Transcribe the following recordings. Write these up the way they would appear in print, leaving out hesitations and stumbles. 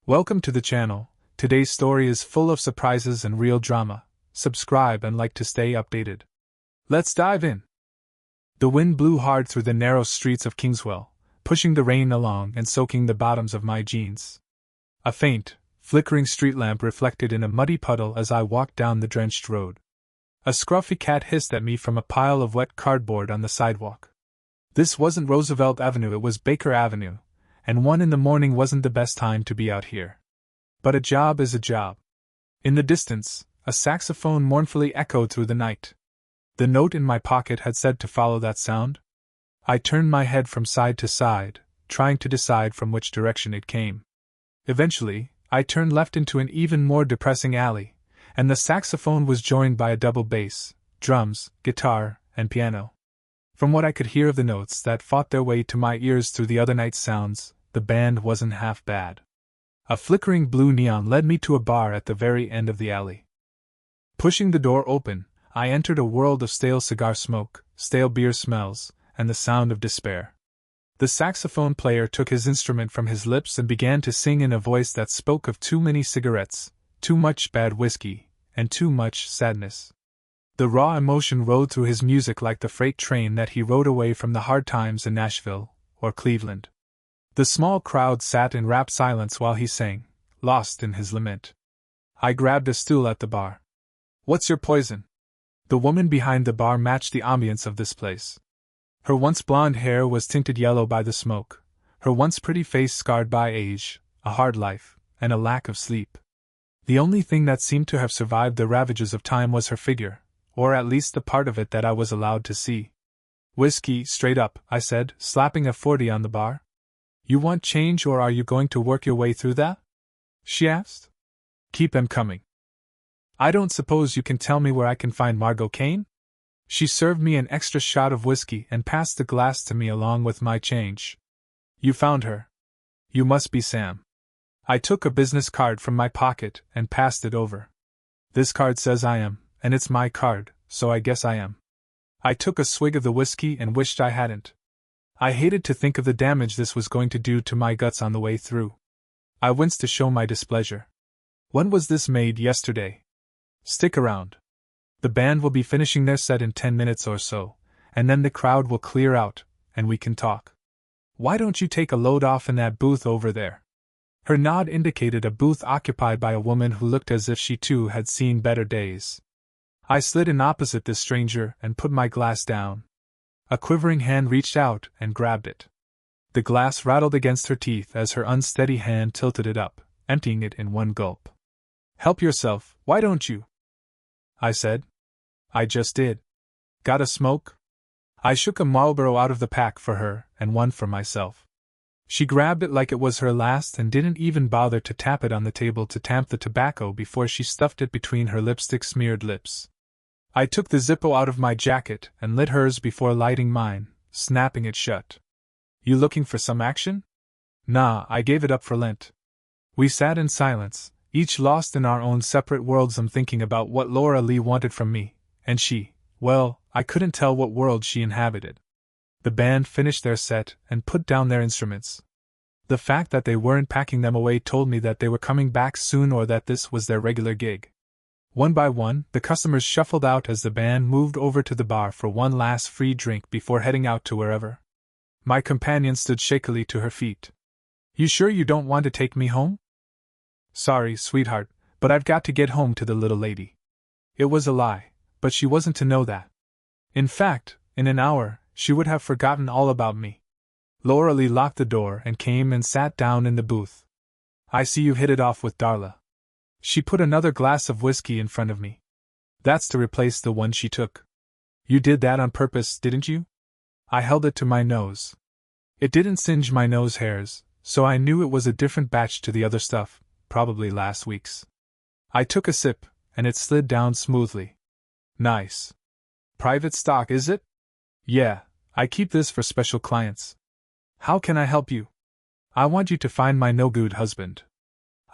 Welcome to the channel. Today's story is full of surprises and real drama. Subscribe and like to stay updated. Let's dive in. The wind blew hard through the narrow streets of Kingswell, pushing the rain along and soaking the bottoms of my jeans. A faint, flickering street lamp reflected in a muddy puddle as I walked down the drenched road. A scruffy cat hissed at me from a pile of wet cardboard on the sidewalk. This wasn't Roosevelt Avenue, it was Baker Avenue, and 1 in the morning wasn't the best time to be out here. But a job is a job. In the distance, a saxophone mournfully echoed through the night. The note in my pocket had said to follow that sound. I turned my head from side to side, trying to decide from which direction it came. Eventually, I turned left into an even more depressing alley, and the saxophone was joined by a double bass, drums, guitar, and piano. From what I could hear of the notes that fought their way to my ears through the other night's sounds, the band wasn't half bad. A flickering blue neon led me to a bar at the very end of the alley. Pushing the door open, I entered a world of stale cigar smoke, stale beer smells, and the sound of despair. The saxophone player took his instrument from his lips and began to sing in a voice that spoke of too many cigarettes, too much bad whiskey, and too much sadness. The raw emotion rode through his music like the freight train that he rode away from the hard times in Nashville or Cleveland. The small crowd sat in rapt silence while he sang, lost in his lament. I grabbed a stool at the bar. "What's your poison?" The woman behind the bar matched the ambience of this place. Her once blonde hair was tinted yellow by the smoke, her once pretty face scarred by age, a hard life, and a lack of sleep. The only thing that seemed to have survived the ravages of time was her figure, or at least the part of it that I was allowed to see. "Whiskey, straight up," I said, slapping a 40 on the bar. "You want change, or are you going to work your way through that?" she asked. "Keep 'em coming." "I don't suppose you can tell me where I can find Margot Kane?" She served me an extra shot of whiskey and passed the glass to me along with my change. "You found her. You must be Sam." I took a business card from my pocket and passed it over. "This card says I am, and it's my card, so I guess I am." I took a swig of the whiskey and wished I hadn't. I hated to think of the damage this was going to do to my guts on the way through. I winced to show my displeasure. "When was this made? Yesterday?" "Stick around. The band will be finishing their set in 10 minutes or so, and then the crowd will clear out, and we can talk. Why don't you take a load off in that booth over there?" Her nod indicated a booth occupied by a woman who looked as if she too had seen better days. I slid in opposite this stranger and put my glass down. A quivering hand reached out and grabbed it. The glass rattled against her teeth as her unsteady hand tilted it up, emptying it in one gulp. "Help yourself, why don't you?" I said. "I just did. Got a smoke?" I shook a Marlboro out of the pack for her and one for myself. She grabbed it like it was her last and didn't even bother to tap it on the table to tamp the tobacco before she stuffed it between her lipstick-smeared lips. I took the Zippo out of my jacket and lit hers before lighting mine, snapping it shut. "You looking for some action?" "Nah, I gave it up for Lent." We sat in silence, each lost in our own separate worlds. I'm thinking about what Laura Lee wanted from me, and she, well, I couldn't tell what world she inhabited. The band finished their set and put down their instruments. The fact that they weren't packing them away told me that they were coming back soon or that this was their regular gig. One by one, the customers shuffled out as the band moved over to the bar for one last free drink before heading out to wherever. My companion stood shakily to her feet. "You sure you don't want to take me home?" "Sorry, sweetheart, but I've got to get home to the little lady." It was a lie, but she wasn't to know that. In fact, in an hour, she would have forgotten all about me. Laura Lee locked the door and came and sat down in the booth. "I see you hit it off with Darla." She put another glass of whiskey in front of me. "That's to replace the one she took. You did that on purpose, didn't you?" I held it to my nose. It didn't singe my nose hairs, so I knew it was a different batch to the other stuff, probably last week's. I took a sip, and it slid down smoothly. "Nice. Private stock, is it?" "Yeah, I keep this for special clients." "How can I help you?" "I want you to find my no-good husband."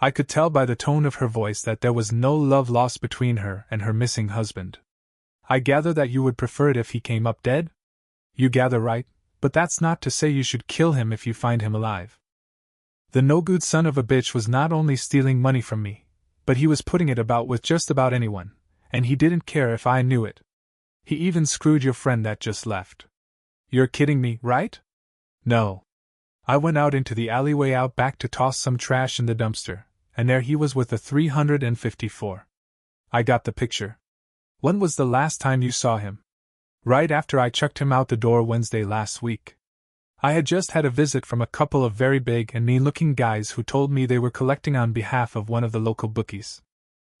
I could tell by the tone of her voice that there was no love lost between her and her missing husband. "I gather that you would prefer it if he came up dead?" "You gather right, but that's not to say you should kill him if you find him alive." The no-good son of a bitch was not only stealing money from me, but he was putting it about with just about anyone, and he didn't care if I knew it. He even screwed your friend that just left. You're kidding me, right? No. I went out into the alleyway out back to toss some trash in the dumpster, and there he was with a 354. I got the picture. When was the last time you saw him? Right after I chucked him out the door Wednesday last week. I had just had a visit from a couple of very big and mean-looking guys who told me they were collecting on behalf of one of the local bookies.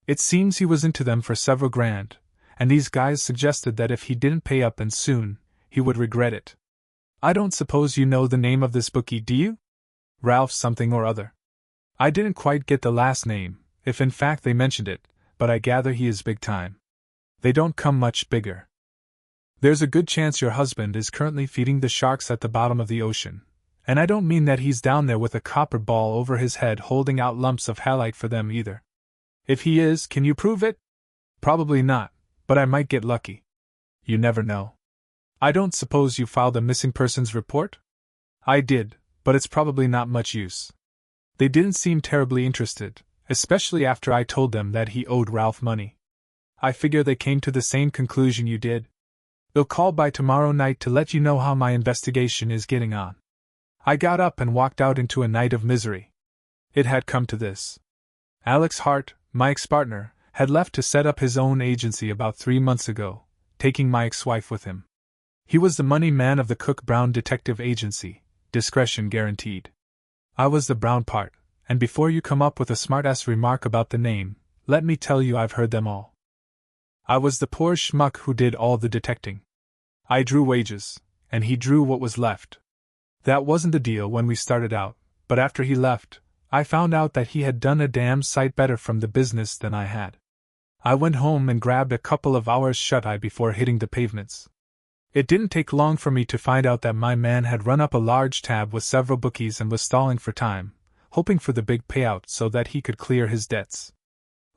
It seems he was into them for several grand, and these guys suggested that if he didn't pay up and soon, he would regret it. I don't suppose you know the name of this bookie, do you? Ralph something or other. I didn't quite get the last name, if in fact they mentioned it, but I gather he is big time. They don't come much bigger. There's a good chance your husband is currently feeding the sharks at the bottom of the ocean, and I don't mean that he's down there with a copper ball over his head holding out lumps of halite for them either. If he is, can you prove it? Probably not, but I might get lucky. You never know. I don't suppose you filed a missing persons report? I did, but it's probably not much use. They didn't seem terribly interested, especially after I told them that he owed Ralph money. I figure they came to the same conclusion you did. They'll call by tomorrow night to let you know how my investigation is getting on. I got up and walked out into a night of misery. It had come to this. Alex Hart, my ex-partner, had left to set up his own agency about 3 months ago, taking my ex-wife with him. He was the money man of the Cook Brown Detective Agency, discretion guaranteed. I was the Brown part, and before you come up with a smart-ass remark about the name, let me tell you I've heard them all. I was the poor schmuck who did all the detecting. I drew wages, and he drew what was left. That wasn't the deal when we started out, but after he left, I found out that he had done a damn sight better from the business than I had. I went home and grabbed a couple of hours shut-eye before hitting the pavements. It didn't take long for me to find out that my man had run up a large tab with several bookies and was stalling for time, hoping for the big payout so that he could clear his debts.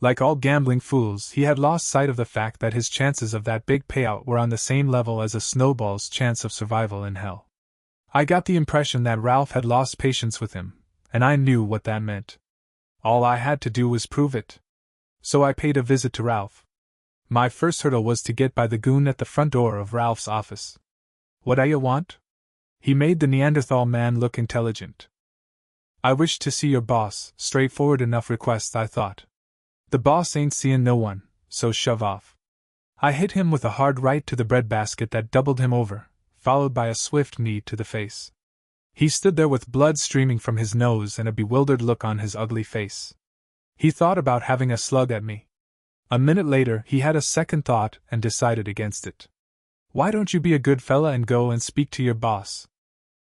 Like all gambling fools, he had lost sight of the fact that his chances of that big payout were on the same level as a snowball's chance of survival in hell. I got the impression that Ralph had lost patience with him, and I knew what that meant. All I had to do was prove it. So I paid a visit to Ralph. My first hurdle was to get by the goon at the front door of Ralph's office. What do you want? He made the Neanderthal man look intelligent. I wish to see your boss, straightforward enough request, I thought. The boss ain't seeing no one, so shove off. I hit him with a hard right to the breadbasket that doubled him over, followed by a swift knee to the face. He stood there with blood streaming from his nose and a bewildered look on his ugly face. He thought about having a slug at me. A minute later, he had a second thought and decided against it. Why don't you be a good fella and go and speak to your boss?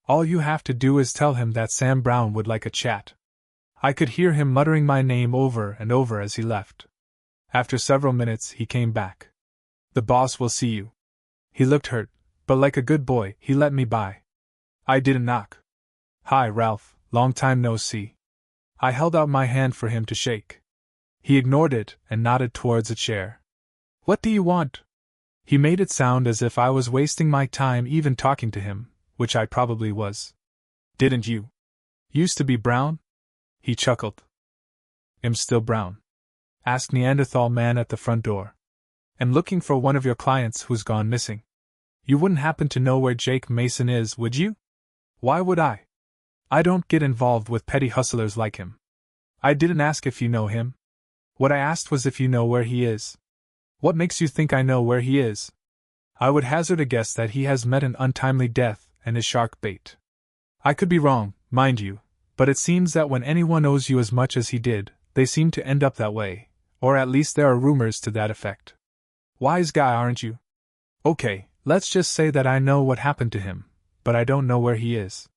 All you have to do is tell him that Sam Brown would like a chat. I could hear him muttering my name over and over as he left. After several minutes, he came back. The boss will see you. He looked hurt, but like a good boy, he let me by. I didn't knock. Hi, Ralph, long time no see. I held out my hand for him to shake. He ignored it and nodded towards a chair. What do you want? He made it sound as if I was wasting my time even talking to him, which I probably was. Didn't you used to be Brown? He chuckled. Am still Brown? Asked Neanderthal man at the front door. Am looking for one of your clients who's gone missing. You wouldn't happen to know where Jake Mason is, would you? Why would I? I don't get involved with petty hustlers like him. I didn't ask if you know him. What I asked was if you know where he is. What makes you think I know where he is? I would hazard a guess that he has met an untimely death and is shark bait. I could be wrong, mind you, but it seems that when anyone owes you as much as he did, they seem to end up that way, or at least there are rumors to that effect. Wise guy, aren't you? Okay, let's just say that I know what happened to him, but I don't know where he is.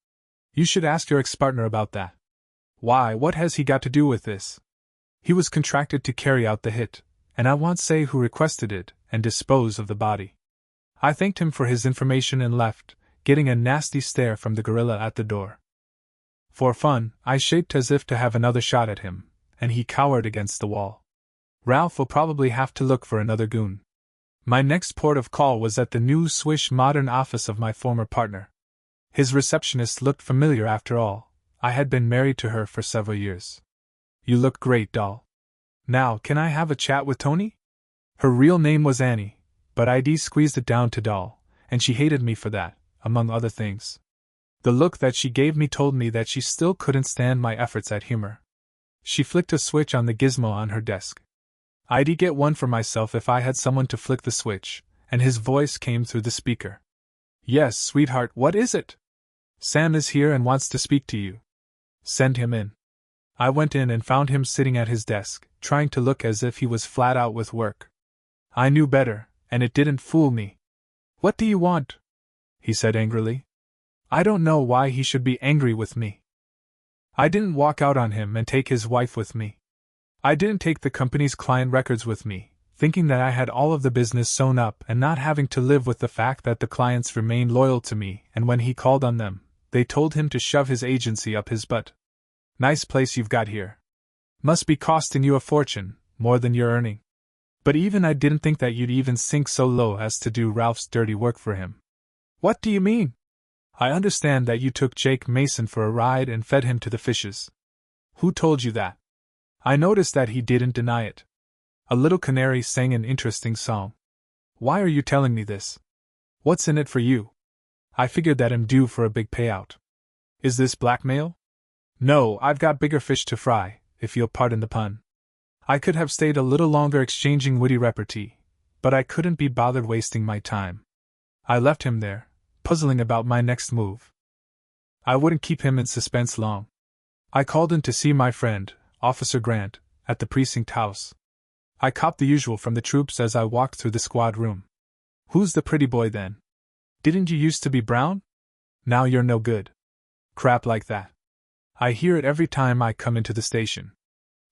You should ask your ex-partner about that. Why, what has he got to do with this? He was contracted to carry out the hit, and I won't say who requested it, and dispose of the body. I thanked him for his information and left, getting a nasty stare from the gorilla at the door. For fun, I shaped as if to have another shot at him, and he cowered against the wall. Ralph will probably have to look for another goon. My next port of call was at the new swish modern office of my former partner. His receptionist looked familiar after all. I had been married to her for several years. You look great, doll. Now, can I have a chat with Tony? Her real name was Annie, but I'd squeezed it down to doll, and she hated me for that, among other things. The look that she gave me told me that she still couldn't stand my efforts at humor. She flicked a switch on the gizmo on her desk. I'd get one for myself if I had someone to flick the switch, and his voice came through the speaker. Yes, sweetheart, what is it? Sam is here and wants to speak to you. Send him in. I went in and found him sitting at his desk, trying to look as if he was flat out with work. I knew better, and it didn't fool me. What do you want? He said angrily. I don't know why he should be angry with me. I didn't walk out on him and take his wife with me. I didn't take the company's client records with me, thinking that I had all of the business sewn up and not having to live with the fact that the clients remained loyal to me, and when he called on them, they told him to shove his agency up his butt. Nice place you've got here. Must be costing you a fortune, more than you're earning. But even I didn't think that you'd even sink so low as to do Ralph's dirty work for him. What do you mean? I understand that you took Jake Mason for a ride and fed him to the fishes. Who told you that? I noticed that he didn't deny it. A little canary sang an interesting song. Why are you telling me this? What's in it for you? I figured that I'm due for a big payout. Is this blackmail? No, I've got bigger fish to fry, if you'll pardon the pun. I could have stayed a little longer exchanging witty repartee, but I couldn't be bothered wasting my time. I left him there, puzzling about my next move. I wouldn't keep him in suspense long. I called in to see my friend, Officer Grant, at the precinct house. I copped the usual from the troops as I walked through the squad room. Who's the pretty boy then? Didn't you used to be brown? Now you're no good. Crap like that. I hear it every time I come into the station.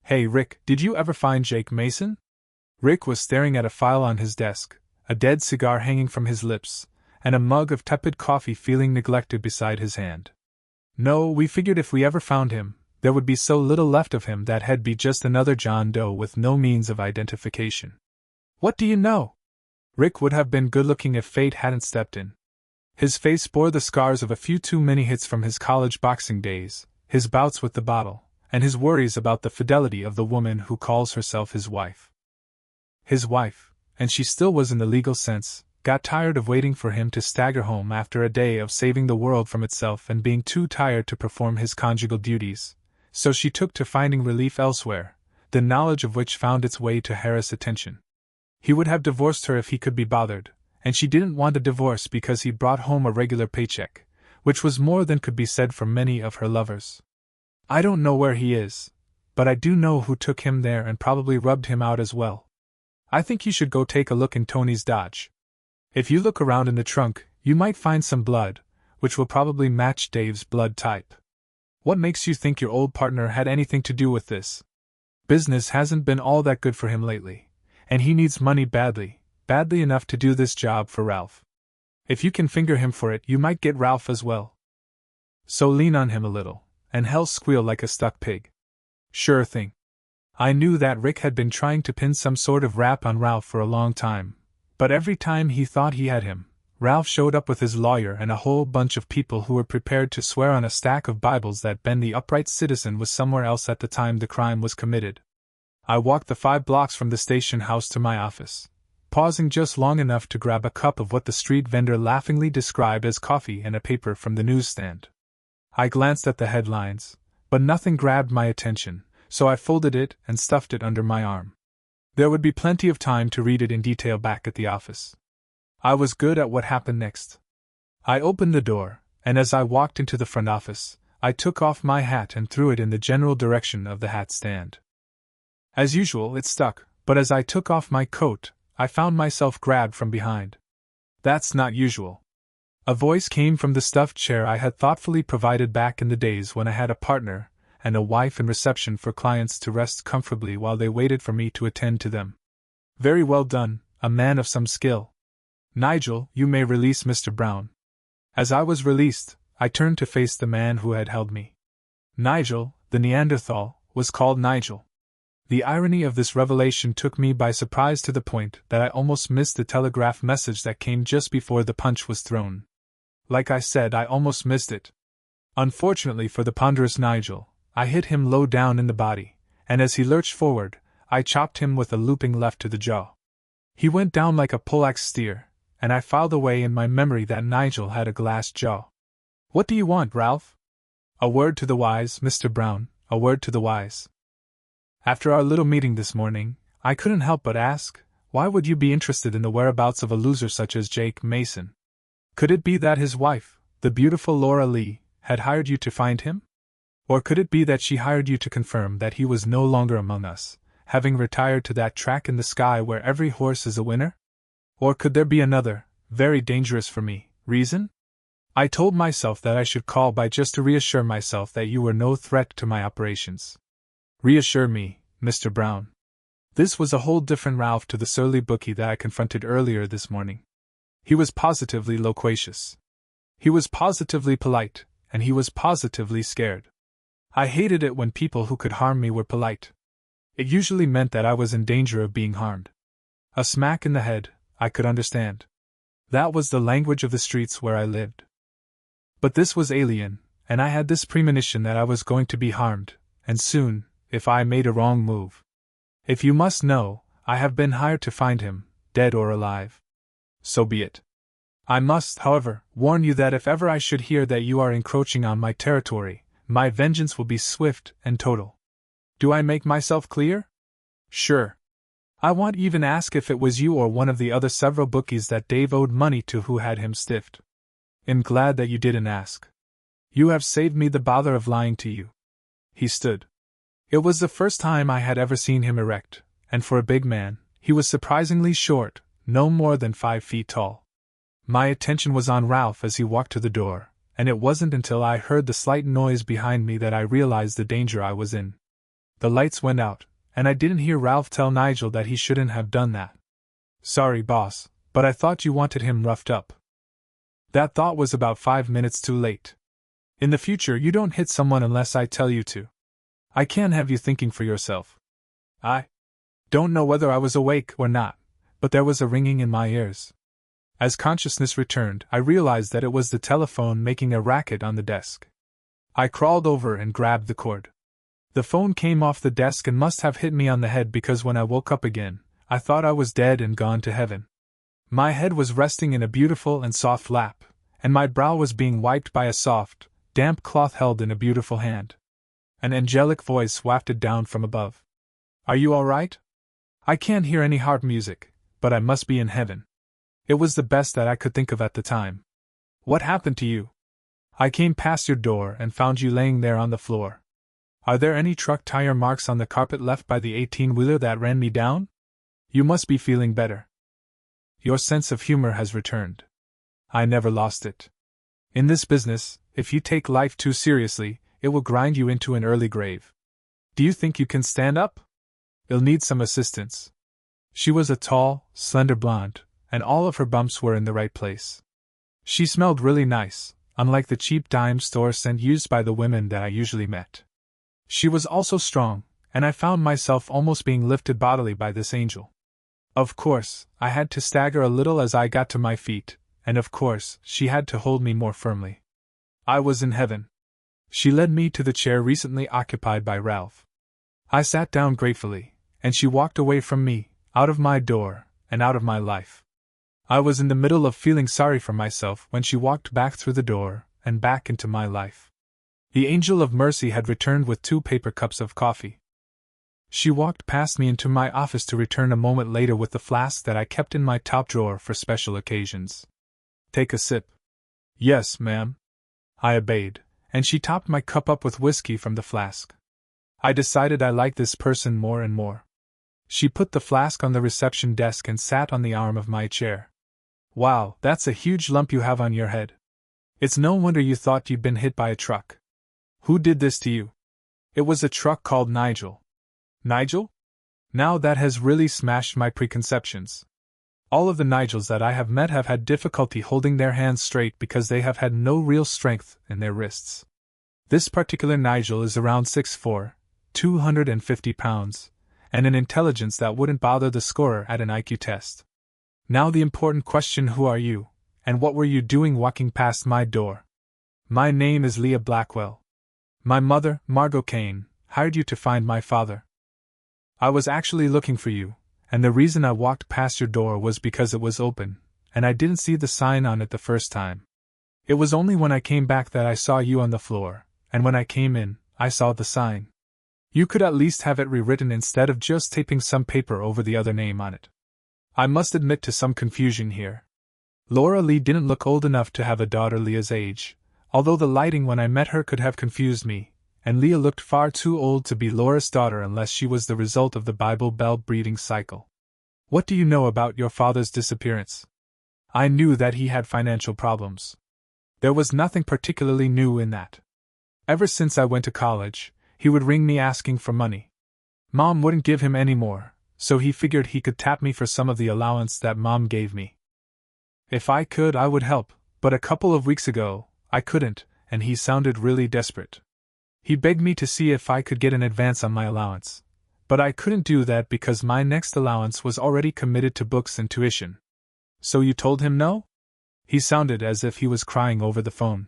Hey Rick, did you ever find Jake Mason? Rick was staring at a file on his desk, a dead cigar hanging from his lips, and a mug of tepid coffee feeling neglected beside his hand. No, we figured if we ever found him, there would be so little left of him that he'd be just another John Doe with no means of identification. What do you know? Rick would have been good-looking if fate hadn't stepped in. His face bore the scars of a few too many hits from his college boxing days, his bouts with the bottle, and his worries about the fidelity of the woman who calls herself his wife. His wife, and she still was in the legal sense, got tired of waiting for him to stagger home after a day of saving the world from itself and being too tired to perform his conjugal duties, so she took to finding relief elsewhere, the knowledge of which found its way to Harris' attention. He would have divorced her if he could be bothered, and she didn't want a divorce because he brought home a regular paycheck, which was more than could be said for many of her lovers. I don't know where he is, but I do know who took him there and probably rubbed him out as well. I think you should go take a look in Tony's Dodge. If you look around in the trunk, you might find some blood, which will probably match Dave's blood type. What makes you think your old partner had anything to do with this? Business hasn't been all that good for him lately, and he needs money badly, badly enough to do this job for Ralph. If you can finger him for it, you might get Ralph as well. So lean on him a little, and hell squeal like a stuck pig. Sure thing. I knew that Rick had been trying to pin some sort of rap on Ralph for a long time, but every time he thought he had him, Ralph showed up with his lawyer and a whole bunch of people who were prepared to swear on a stack of Bibles that Ben the upright citizen was somewhere else at the time the crime was committed. I walked the 5 blocks from the station house to my office, pausing just long enough to grab a cup of what the street vendor laughingly described as coffee and a paper from the newsstand. I glanced at the headlines, but nothing grabbed my attention, so I folded it and stuffed it under my arm. There would be plenty of time to read it in detail back at the office. I was good at what happened next. I opened the door, and as I walked into the front office, I took off my hat and threw it in the general direction of the hat stand. As usual, it stuck, but as I took off my coat, I found myself grabbed from behind. That's not usual. A voice came from the stuffed chair I had thoughtfully provided back in the days when I had a partner and a wife in reception for clients to rest comfortably while they waited for me to attend to them. Very well done, a man of some skill. Nigel, you may release Mr. Brown. As I was released, I turned to face the man who had held me. Nigel, the Neanderthal, was called Nigel. The irony of this revelation took me by surprise to the point that I almost missed the telegraph message that came just before the punch was thrown. Like I said, I almost missed it. Unfortunately for the ponderous Nigel, I hit him low down in the body, and as he lurched forward, I chopped him with a looping left to the jaw. He went down like a poleaxe steer, and I filed away in my memory that Nigel had a glass jaw. What do you want, Ralph? A word to the wise, Mr. Brown, a word to the wise. After our little meeting this morning, I couldn't help but ask, why would you be interested in the whereabouts of a loser such as Jake Mason? Could it be that his wife, the beautiful Laura Lee, had hired you to find him? Or could it be that she hired you to confirm that he was no longer among us, having retired to that track in the sky where every horse is a winner? Or could there be another, very dangerous for me, reason? I told myself that I should call by just to reassure myself that you were no threat to my operations. Reassure me, Mr. Brown. This was a whole different Ralph to the surly bookie that I confronted earlier this morning. He was positively loquacious. He was positively polite, and he was positively scared. I hated it when people who could harm me were polite. It usually meant that I was in danger of being harmed. A smack in the head, I could understand. That was the language of the streets where I lived. But this was alien, and I had this premonition that I was going to be harmed, and soon, if I made a wrong move. If you must know, I have been hired to find him, dead or alive. So be it. I must, however, warn you that if ever I should hear that you are encroaching on my territory, my vengeance will be swift and total. Do I make myself clear? Sure. I won't even ask if it was you or one of the other several bookies that Dave owed money to who had him stiffed. I'm glad that you didn't ask. You have saved me the bother of lying to you. He stood. It was the first time I had ever seen him erect, and for a big man, he was surprisingly short, no more than 5 feet tall. My attention was on Ralph as he walked to the door, and it wasn't until I heard the slight noise behind me that I realized the danger I was in. The lights went out, and I didn't hear Ralph tell Nigel that he shouldn't have done that. Sorry, boss, but I thought you wanted him roughed up. That thought was about 5 minutes too late. In the future, you don't hit someone unless I tell you to. I can't have you thinking for yourself. I don't know whether I was awake or not, but there was a ringing in my ears. As consciousness returned, I realized that it was the telephone making a racket on the desk. I crawled over and grabbed the cord. The phone came off the desk and must have hit me on the head because when I woke up again, I thought I was dead and gone to heaven. My head was resting in a beautiful and soft lap, and my brow was being wiped by a soft, damp cloth held in a beautiful hand. An angelic voice wafted down from above. Are you all right? I can't hear any harp music, but I must be in heaven. It was the best that I could think of at the time. What happened to you? I came past your door and found you laying there on the floor. Are there any truck tire marks on the carpet left by the 18-wheeler that ran me down? You must be feeling better. Your sense of humor has returned. I never lost it. In this business, if you take life too seriously, it will grind you into an early grave. Do you think you can stand up? You'll need some assistance. She was a tall, slender blonde, and all of her bumps were in the right place. She smelled really nice, unlike the cheap dime store scent used by the women that I usually met. She was also strong, and I found myself almost being lifted bodily by this angel. Of course, I had to stagger a little as I got to my feet, and of course, she had to hold me more firmly. I was in heaven. She led me to the chair recently occupied by Ralph. I sat down gratefully, and she walked away from me, out of my door, and out of my life. I was in the middle of feeling sorry for myself when she walked back through the door, and back into my life. The angel of mercy had returned with 2 paper cups of coffee. She walked past me into my office to return a moment later with the flask that I kept in my top drawer for special occasions. Take a sip. Yes, ma'am. I obeyed, and she topped my cup up with whiskey from the flask. I decided I liked this person more and more. She put the flask on the reception desk and sat on the arm of my chair. Wow, that's a huge lump you have on your head. It's no wonder you thought you'd been hit by a truck. Who did this to you? It was a truck called Nigel. Nigel? Now that has really smashed my preconceptions. All of the Nigels that I have met have had difficulty holding their hands straight because they have had no real strength in their wrists. This particular Nigel is around 6'4", 250 pounds, and an intelligence that wouldn't bother the scorer at an IQ test. Now the important question: who are you, and what were you doing walking past my door? My name is Leah Blackwell. My mother, Margot Kane, hired you to find my father. I was actually looking for you, and the reason I walked past your door was because it was open, and I didn't see the sign on it the first time. It was only when I came back that I saw you on the floor, and when I came in, I saw the sign. You could at least have it rewritten instead of just taping some paper over the other name on it. I must admit to some confusion here. Laura Lee didn't look old enough to have a daughter Leah's age, although the lighting when I met her could have confused me, and Leah looked far too old to be Laura's daughter unless she was the result of the Bible Belt breeding cycle. What do you know about your father's disappearance? I knew that he had financial problems. There was nothing particularly new in that. Ever since I went to college, he would ring me asking for money. Mom wouldn't give him any more, so he figured he could tap me for some of the allowance that Mom gave me. If I could, I would help, but a couple of weeks ago, I couldn't, and he sounded really desperate. He begged me to see if I could get an advance on my allowance, but I couldn't do that because my next allowance was already committed to books and tuition. So you told him no? He sounded as if he was crying over the phone.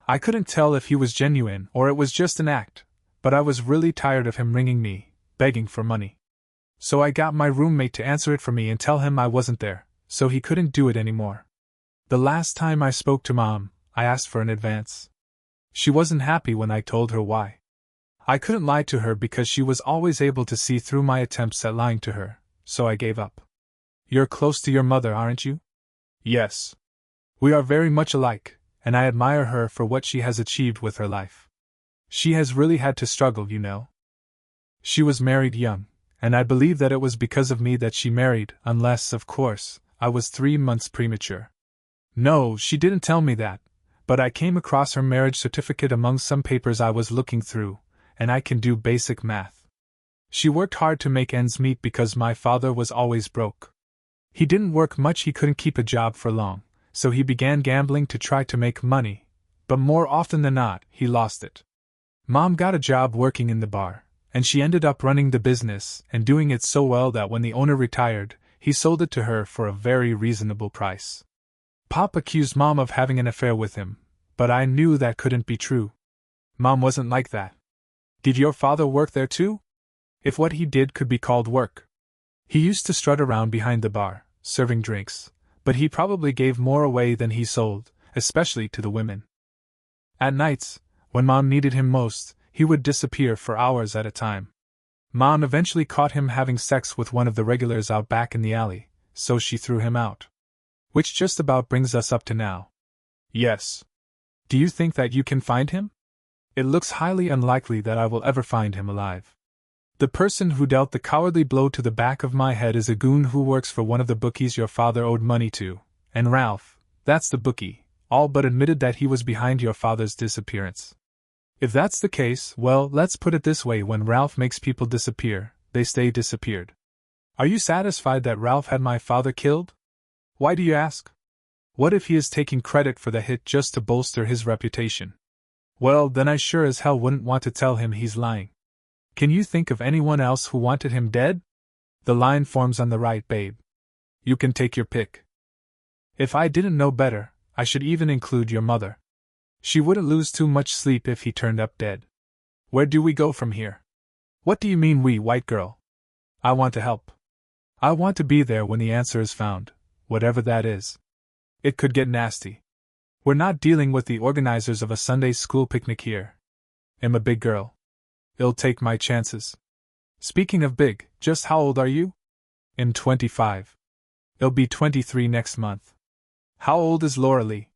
I couldn't tell if he was genuine or it was just an act, but I was really tired of him ringing me, begging for money. So I got my roommate to answer it for me and tell him I wasn't there, so he couldn't do it anymore. The last time I spoke to Mom, I asked for an advance. She wasn't happy when I told her why. I couldn't lie to her because she was always able to see through my attempts at lying to her, so I gave up. You're close to your mother, aren't you? Yes. We are very much alike, and I admire her for what she has achieved with her life. She has really had to struggle, you know. She was married young, and I believe that it was because of me that she married, unless, of course, I was 3 months premature. No, she didn't tell me that, but I came across her marriage certificate among some papers I was looking through, and I can do basic math. She worked hard to make ends meet because my father was always broke. He didn't work much, he couldn't keep a job for long, so he began gambling to try to make money, but more often than not, he lost it. Mom got a job working in the bar, and she ended up running the business and doing it so well that when the owner retired, he sold it to her for a very reasonable price. Pop accused Mom of having an affair with him, but I knew that couldn't be true. Mom wasn't like that. Did your father work there too? If what he did could be called work. He used to strut around behind the bar, serving drinks, but he probably gave more away than he sold, especially to the women. At nights, when Mom needed him most, he would disappear for hours at a time. Mom eventually caught him having sex with one of the regulars out back in the alley, so she threw him out. Which just about brings us up to now. Yes. Do you think that you can find him? It looks highly unlikely that I will ever find him alive. The person who dealt the cowardly blow to the back of my head is a goon who works for one of the bookies your father owed money to, and Ralph, that's the bookie, all but admitted that he was behind your father's disappearance. If that's the case, well, let's put it this way: when Ralph makes people disappear, they stay disappeared. Are you satisfied that Ralph had my father killed? Why do you ask? What if he is taking credit for the hit just to bolster his reputation? Well, then I sure as hell wouldn't want to tell him he's lying. Can you think of anyone else who wanted him dead? The line forms on the right, babe. You can take your pick. If I didn't know better, I should even include your mother. She wouldn't lose too much sleep if he turned up dead. Where do we go from here? What do you mean we, white girl? I want to help. I want to be there when the answer is found, whatever that is. It could get nasty. We're not dealing with the organizers of a Sunday school picnic here. I'm a big girl. I'll take my chances. Speaking of big, just how old are you? I'm 25. I'll be 23 next month. How old is Laura Lee?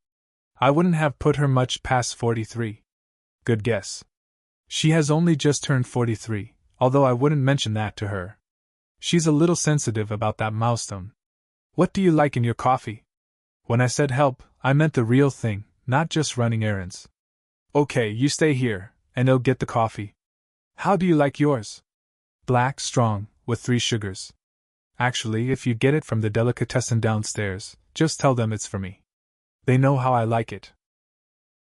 I wouldn't have put her much past 43. Good guess. She has only just turned 43, although I wouldn't mention that to her. She's a little sensitive about that milestone. What do you like in your coffee? When I said help, I meant the real thing, not just running errands. Okay, you stay here, and I'll get the coffee. How do you like yours? Black, strong, with 3 sugars. Actually, if you get it from the delicatessen downstairs, just tell them it's for me. They know how I like it.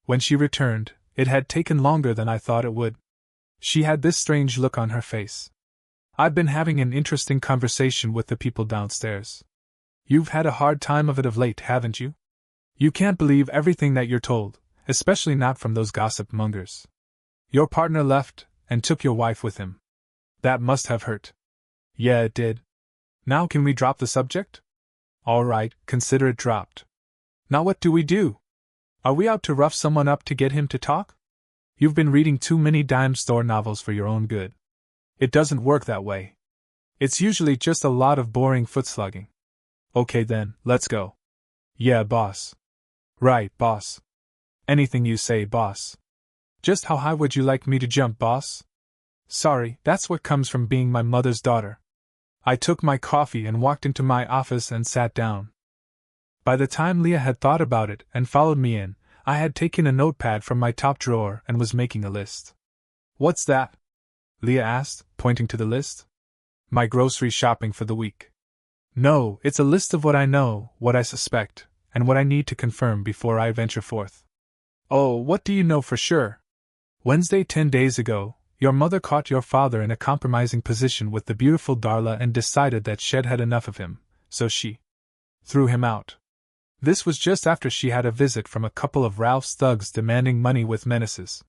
When she returned, it had taken longer than I thought it would. She had this strange look on her face. I've been having an interesting conversation with the people downstairs. You've had a hard time of it of late, haven't you? You can't believe everything that you're told, especially not from those gossip mongers. Your partner left, and took your wife with him. That must have hurt. Yeah, it did. Now can we drop the subject? All right, consider it dropped. Now what do we do? Are we out to rough someone up to get him to talk? You've been reading too many dime store novels for your own good. It doesn't work that way. It's usually just a lot of boring foot-slugging. Okay then, let's go. Yeah, boss. Right, boss. Anything you say, boss. Just how high would you like me to jump, boss? Sorry, that's what comes from being my mother's daughter. I took my coffee and walked into my office and sat down. By the time Leah had thought about it and followed me in, I had taken a notepad from my top drawer and was making a list. What's that? Leah asked, pointing to the list. My grocery shopping for the week. No, it's a list of what I know, what I suspect, and what I need to confirm before I venture forth. Oh, what do you know for sure? Wednesday 10 days ago, your mother caught your father in a compromising position with the beautiful Darla and decided that she'd had enough of him, so she threw him out. This was just after she had a visit from a couple of Ralph's thugs demanding money with menaces.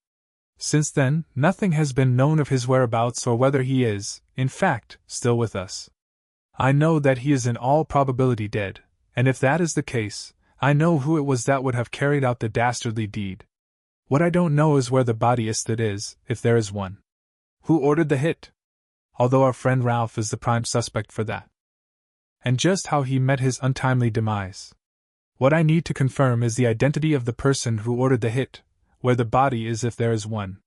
Since then, nothing has been known of his whereabouts or whether he is, in fact, still with us. I know that he is in all probability dead, and if that is the case, I know who it was that would have carried out the dastardly deed. What I don't know is where the body is, if there is one. Who ordered the hit? Although our friend Ralph is the prime suspect for that. And just how he met his untimely demise. What I need to confirm is the identity of the person who ordered the hit, where the body is if there is one.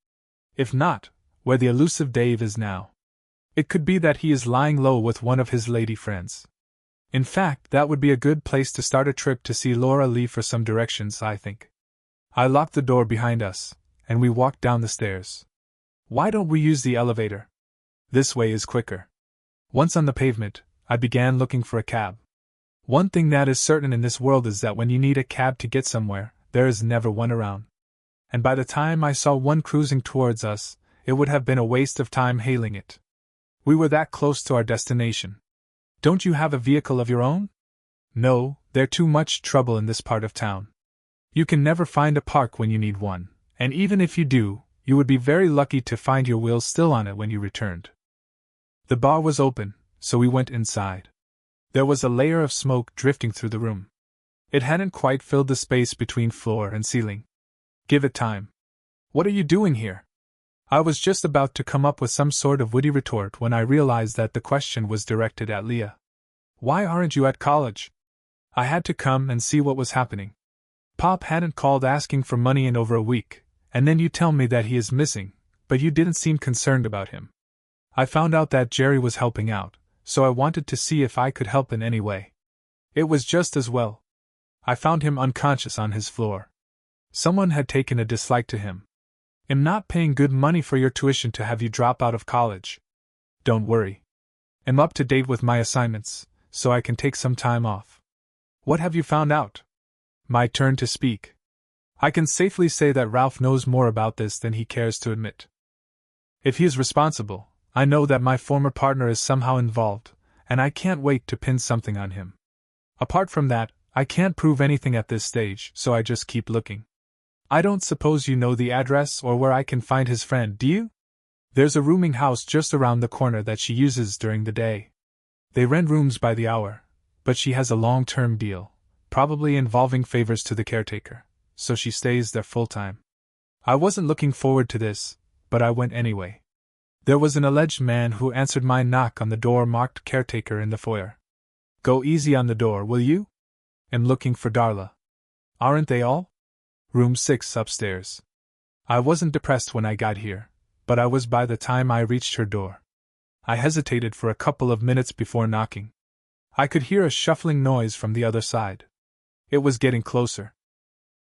If not, where the elusive Dave is now. It could be that he is lying low with one of his lady friends. In fact, that would be a good place to start a trip to see Laura Lee for some directions, I think. I locked the door behind us, and we walked down the stairs. Why don't we use the elevator? This way is quicker. Once on the pavement, I began looking for a cab. One thing that is certain in this world is that when you need a cab to get somewhere, there is never one around. And by the time I saw one cruising towards us, it would have been a waste of time hailing it. We were that close to our destination. Don't you have a vehicle of your own? No, they're too much trouble in this part of town. You can never find a park when you need one, and even if you do, you would be very lucky to find your wheels still on it when you returned. The bar was open, so we went inside. There was a layer of smoke drifting through the room. It hadn't quite filled the space between floor and ceiling. Give it time. What are you doing here? I was just about to come up with some sort of witty retort when I realized that the question was directed at Leah. Why aren't you at college? I had to come and see what was happening. Pop hadn't called asking for money in over a week, and then you tell me that he is missing, but you didn't seem concerned about him. I found out that Jerry was helping out, so I wanted to see if I could help in any way. It was just as well. I found him unconscious on his floor. Someone had taken a dislike to him. I'm not paying good money for your tuition to have you drop out of college. Don't worry. I'm up to date with my assignments, so I can take some time off. What have you found out? My turn to speak. I can safely say that Ralph knows more about this than he cares to admit. If he is responsible, I know that my former partner is somehow involved, and I can't wait to pin something on him. Apart from that, I can't prove anything at this stage, so I just keep looking. I don't suppose you know the address or where I can find his friend, do you? There's a rooming house just around the corner that she uses during the day. They rent rooms by the hour, but she has a long-term deal, probably involving favors to the caretaker, so she stays there full-time. I wasn't looking forward to this, but I went anyway. There was an alleged man who answered my knock on the door marked caretaker in the foyer. Go easy on the door, will you? I'm looking for Darla. Aren't they all? Room 6 upstairs. I wasn't depressed when I got here, but I was by the time I reached her door. I hesitated for a couple of minutes before knocking. I could hear a shuffling noise from the other side. It was getting closer.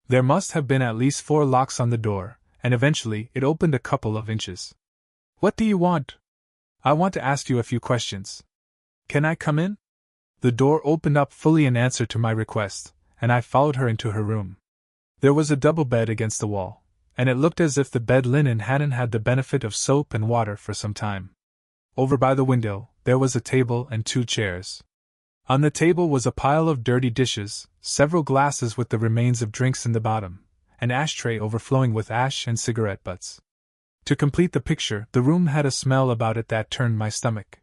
There must have been at least 4 locks on the door, and eventually it opened a couple of inches. What do you want? I want to ask you a few questions. Can I come in? The door opened up fully in answer to my request, and I followed her into her room. There was a double bed against the wall, and it looked as if the bed linen hadn't had the benefit of soap and water for some time. Over by the window, there was a table and 2 chairs. On the table was a pile of dirty dishes, several glasses with the remains of drinks in the bottom, an ashtray overflowing with ash and cigarette butts. To complete the picture, the room had a smell about it that turned my stomach.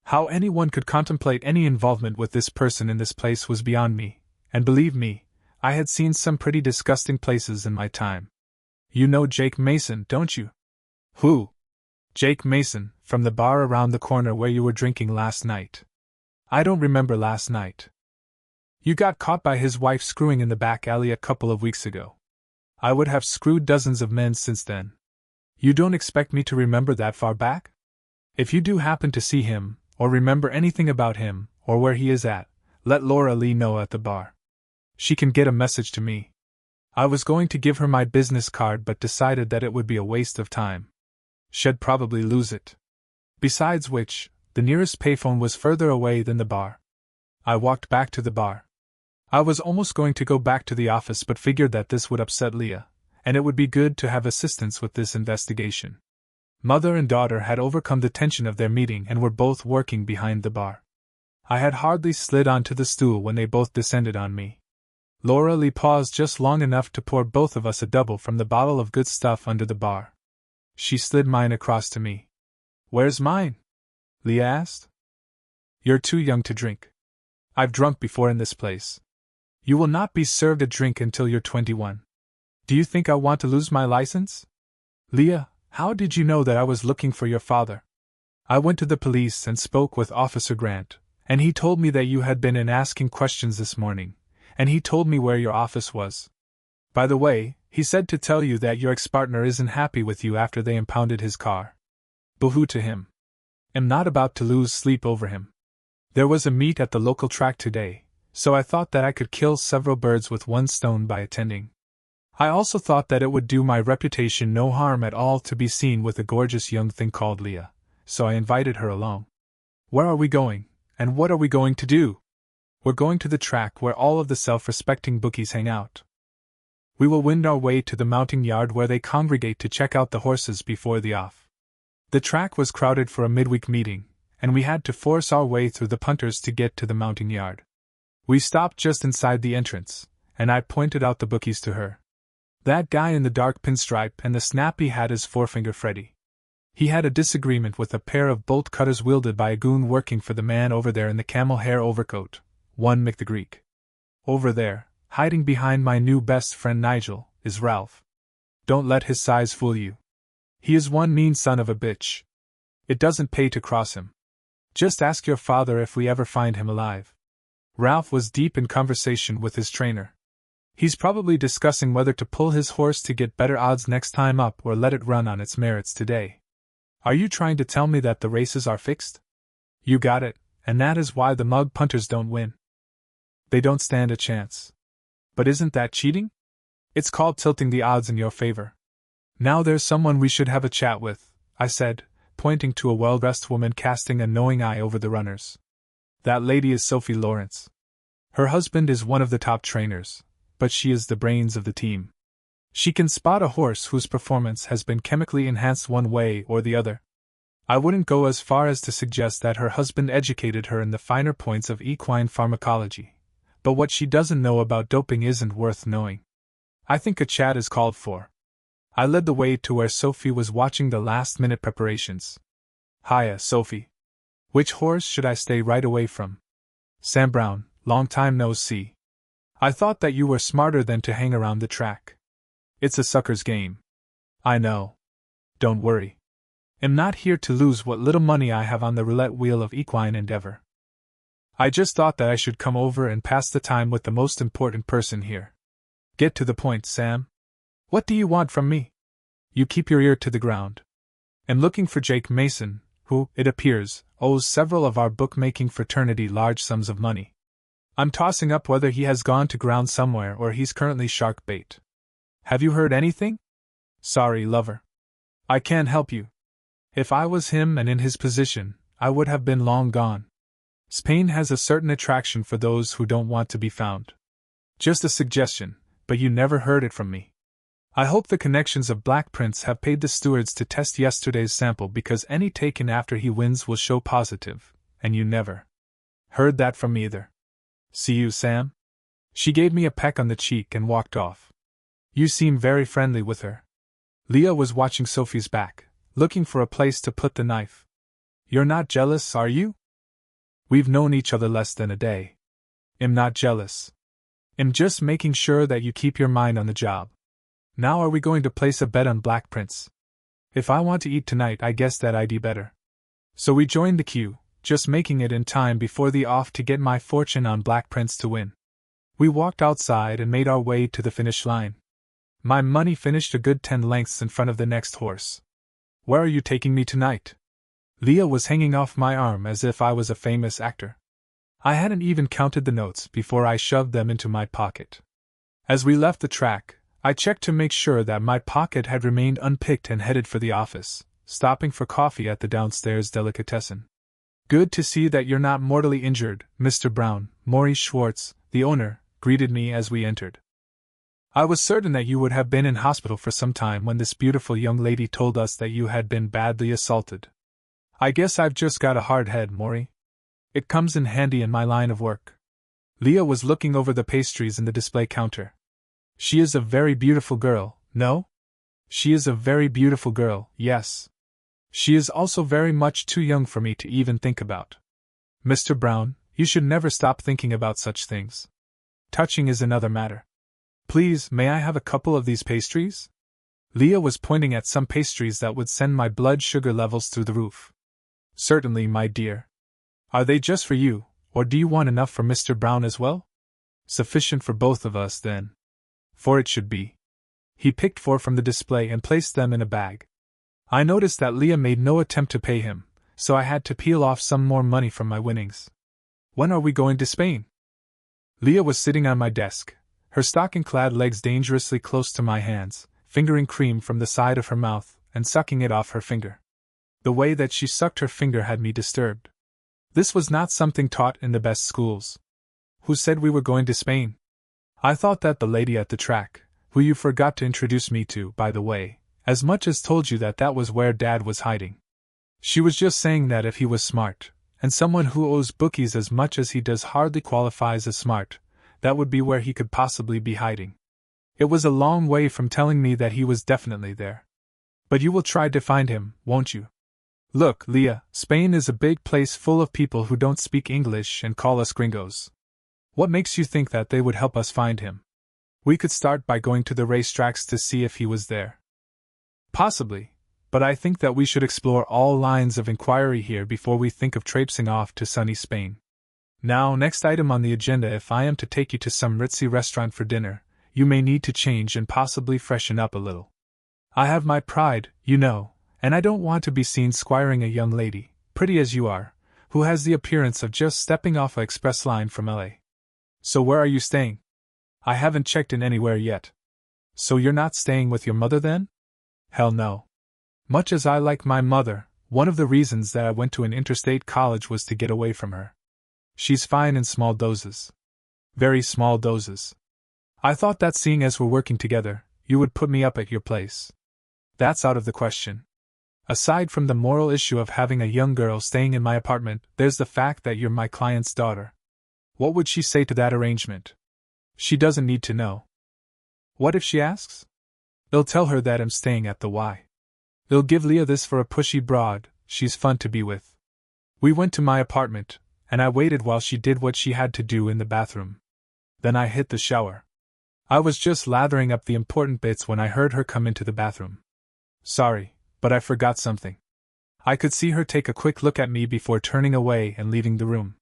How anyone could contemplate any involvement with this person in this place was beyond me, and believe me, I had seen some pretty disgusting places in my time. You know Jake Mason, don't you? Who? Jake Mason, from the bar around the corner where you were drinking last night. I don't remember last night. You got caught by his wife screwing in the back alley a couple of weeks ago. I would have screwed dozens of men since then. You don't expect me to remember that far back? If you do happen to see him, or remember anything about him, or where he is at, let Laura Lee know at the bar. She can get a message to me. I was going to give her my business card but decided that it would be a waste of time. She'd probably lose it. Besides which, the nearest payphone was further away than the bar. I walked back to the bar. I was almost going to go back to the office but figured that this would upset Leah, and it would be good to have assistance with this investigation. Mother and daughter had overcome the tension of their meeting and were both working behind the bar. I had hardly slid onto the stool when they both descended on me. Laura Lee paused just long enough to pour both of us a double from the bottle of good stuff under the bar. She slid mine across to me. Where's mine? Leah asked. You're too young to drink. I've drunk before in this place. You will not be served a drink until you're 21. Do you think I want to lose my license? Leah, how did you know that I was looking for your father? I went to the police and spoke with Officer Grant, and he told me that you had been in asking questions this morning, and he told me where your office was. By the way, he said to tell you that your ex-partner isn't happy with you after they impounded his car. Boo-hoo to him. Am not about to lose sleep over him. There was a meet at the local track today, so I thought that I could kill several birds with one stone by attending. I also thought that it would do my reputation no harm at all to be seen with a gorgeous young thing called Leah, so I invited her along. Where are we going, and what are we going to do? We're going to the track where all of the self-respecting bookies hang out. We will wend our way to the mounting yard where they congregate to check out the horses before the off. The track was crowded for a midweek meeting, and we had to force our way through the punters to get to the mounting yard. We stopped just inside the entrance, and I pointed out the bookies to her. That guy in the dark pinstripe and the snappy hat is Forefinger Freddy. He had a disagreement with a pair of bolt cutters wielded by a goon working for the man over there in the camel hair overcoat, one Mick the Greek. Over there, hiding behind my new best friend Nigel, is Ralph. Don't let his size fool you. He is one mean son of a bitch. It doesn't pay to cross him. Just ask your father if we ever find him alive. Ralph was deep in conversation with his trainer. He's probably discussing whether to pull his horse to get better odds next time up or let it run on its merits today. Are you trying to tell me that the races are fixed? You got it, and that is why the mug punters don't win. They don't stand a chance. But isn't that cheating? It's called tilting the odds in your favor. Now there's someone we should have a chat with, I said, pointing to a well-dressed woman casting a knowing eye over the runners. That lady is Sophie Lawrence. Her husband is one of the top trainers, but she is the brains of the team. She can spot a horse whose performance has been chemically enhanced one way or the other. I wouldn't go as far as to suggest that her husband educated her in the finer points of equine pharmacology, but what she doesn't know about doping isn't worth knowing. I think a chat is called for. I led the way to where Sophie was watching the last-minute preparations. Hiya, Sophie. Which horse should I stay right away from? Sam Brown, long time no see. I thought that you were smarter than to hang around the track. It's a sucker's game. I know. Don't worry. Am not here to lose what little money I have on the roulette wheel of equine endeavor. I just thought that I should come over and pass the time with the most important person here. Get to the point, Sam. What do you want from me? You keep your ear to the ground. Am looking for Jake Mason, who, it appears, owes several of our bookmaking fraternity large sums of money. I'm tossing up whether he has gone to ground somewhere or he's currently shark bait. Have you heard anything? Sorry, lover. I can't help you. If I was him and in his position, I would have been long gone. Spain has a certain attraction for those who don't want to be found. Just a suggestion, but you never heard it from me. I hope the connections of Black Prince have paid the stewards to test yesterday's sample because any taken after he wins will show positive, and you never heard that from me either. See you, Sam? She gave me a peck on the cheek and walked off. You seem very friendly with her. Leah was watching Sophie's back, looking for a place to put the knife. You're not jealous, are you? We've known each other less than a day. I'm not jealous. I'm just making sure that you keep your mind on the job. Now are we going to place a bet on Black Prince? If I want to eat tonight, I guess that I'd be better. So we joined the queue, just making it in time before the off to get my fortune on Black Prince to win. We walked outside and made our way to the finish line. My money finished a good 10 lengths in front of the next horse. Where are you taking me tonight? Leah was hanging off my arm as if I was a famous actor. I hadn't even counted the notes before I shoved them into my pocket. As we left the track, I checked to make sure that my pocket had remained unpicked and headed for the office, stopping for coffee at the downstairs delicatessen. Good to see that you're not mortally injured, Mr. Brown, Maurice Schwartz, the owner, greeted me as we entered. I was certain that you would have been in hospital for some time when this beautiful young lady told us that you had been badly assaulted. I guess I've just got a hard head, Maury. It comes in handy in my line of work. Leah was looking over the pastries in the display counter. She is a very beautiful girl, no? She is a very beautiful girl, yes. She is also very much too young for me to even think about. Mr. Brown, you should never stop thinking about such things. Touching is another matter. Please, may I have a couple of these pastries? Leah was pointing at some pastries that would send my blood sugar levels through the roof. Certainly, my dear. Are they just for you, or do you want enough for Mr. Brown as well? Sufficient for both of us, then. For it should be. He picked 4 from the display and placed them in a bag. I noticed that Leah made no attempt to pay him, so I had to peel off some more money from my winnings. When are we going to Spain? Leah was sitting on my desk, her stocking-clad legs dangerously close to my hands, fingering cream from the side of her mouth and sucking it off her finger. The way that she sucked her finger had me disturbed. This was not something taught in the best schools. Who said we were going to Spain? I thought that the lady at the track, who you forgot to introduce me to, by the way, as much as told you that that was where Dad was hiding. She was just saying that if he was smart, and someone who owes bookies as much as he does hardly qualifies as smart, that would be where he could possibly be hiding. It was a long way from telling me that he was definitely there. But you will try to find him, won't you? Look, Leah, Spain is a big place full of people who don't speak English and call us gringos. What makes you think that they would help us find him? We could start by going to the racetracks to see if he was there. Possibly, but I think that we should explore all lines of inquiry here before we think of traipsing off to sunny Spain. Now, next item on the agenda: if I am to take you to some ritzy restaurant for dinner, you may need to change and possibly freshen up a little. I have my pride, you know, and I don't want to be seen squiring a young lady, pretty as you are, who has the appearance of just stepping off an express line from L.A. So where are you staying? I haven't checked in anywhere yet. So you're not staying with your mother then? Hell no. Much as I like my mother, one of the reasons that I went to an interstate college was to get away from her. She's fine in small doses. Very small doses. I thought that seeing as we're working together, you would put me up at your place. That's out of the question. Aside from the moral issue of having a young girl staying in my apartment, there's the fact that you're my client's daughter. What would she say to that arrangement? She doesn't need to know. What if she asks? I'll tell her that I'm staying at the Y. I'll give Leah this for a pushy broad, she's fun to be with. We went to my apartment, and I waited while she did what she had to do in the bathroom. Then I hit the shower. I was just lathering up the important bits when I heard her come into the bathroom. Sorry, but I forgot something. I could see her take a quick look at me before turning away and leaving the room.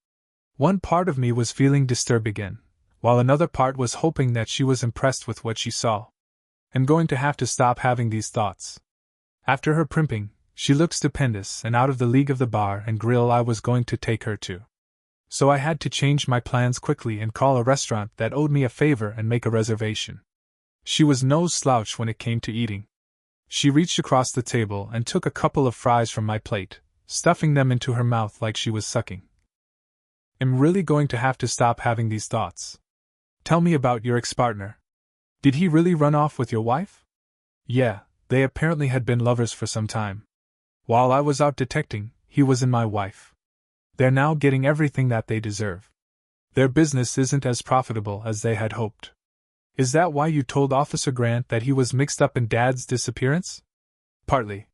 One part of me was feeling disturbed again, while another part was hoping that she was impressed with what she saw. I'm going to have to stop having these thoughts. After her primping, she looked stupendous and out of the league of the bar and grill I was going to take her to. So I had to change my plans quickly and call a restaurant that owed me a favor and make a reservation. She was no slouch when it came to eating. She reached across the table and took a couple of fries from my plate, stuffing them into her mouth like she was sucking. I'm really going to have to stop having these thoughts. Tell me about your ex-partner. Did he really run off with your wife? Yeah, they apparently had been lovers for some time. While I was out detecting, he was in my wife. They're now getting everything that they deserve. Their business isn't as profitable as they had hoped. Is that why you told Officer Grant that he was mixed up in Dad's disappearance? Partly.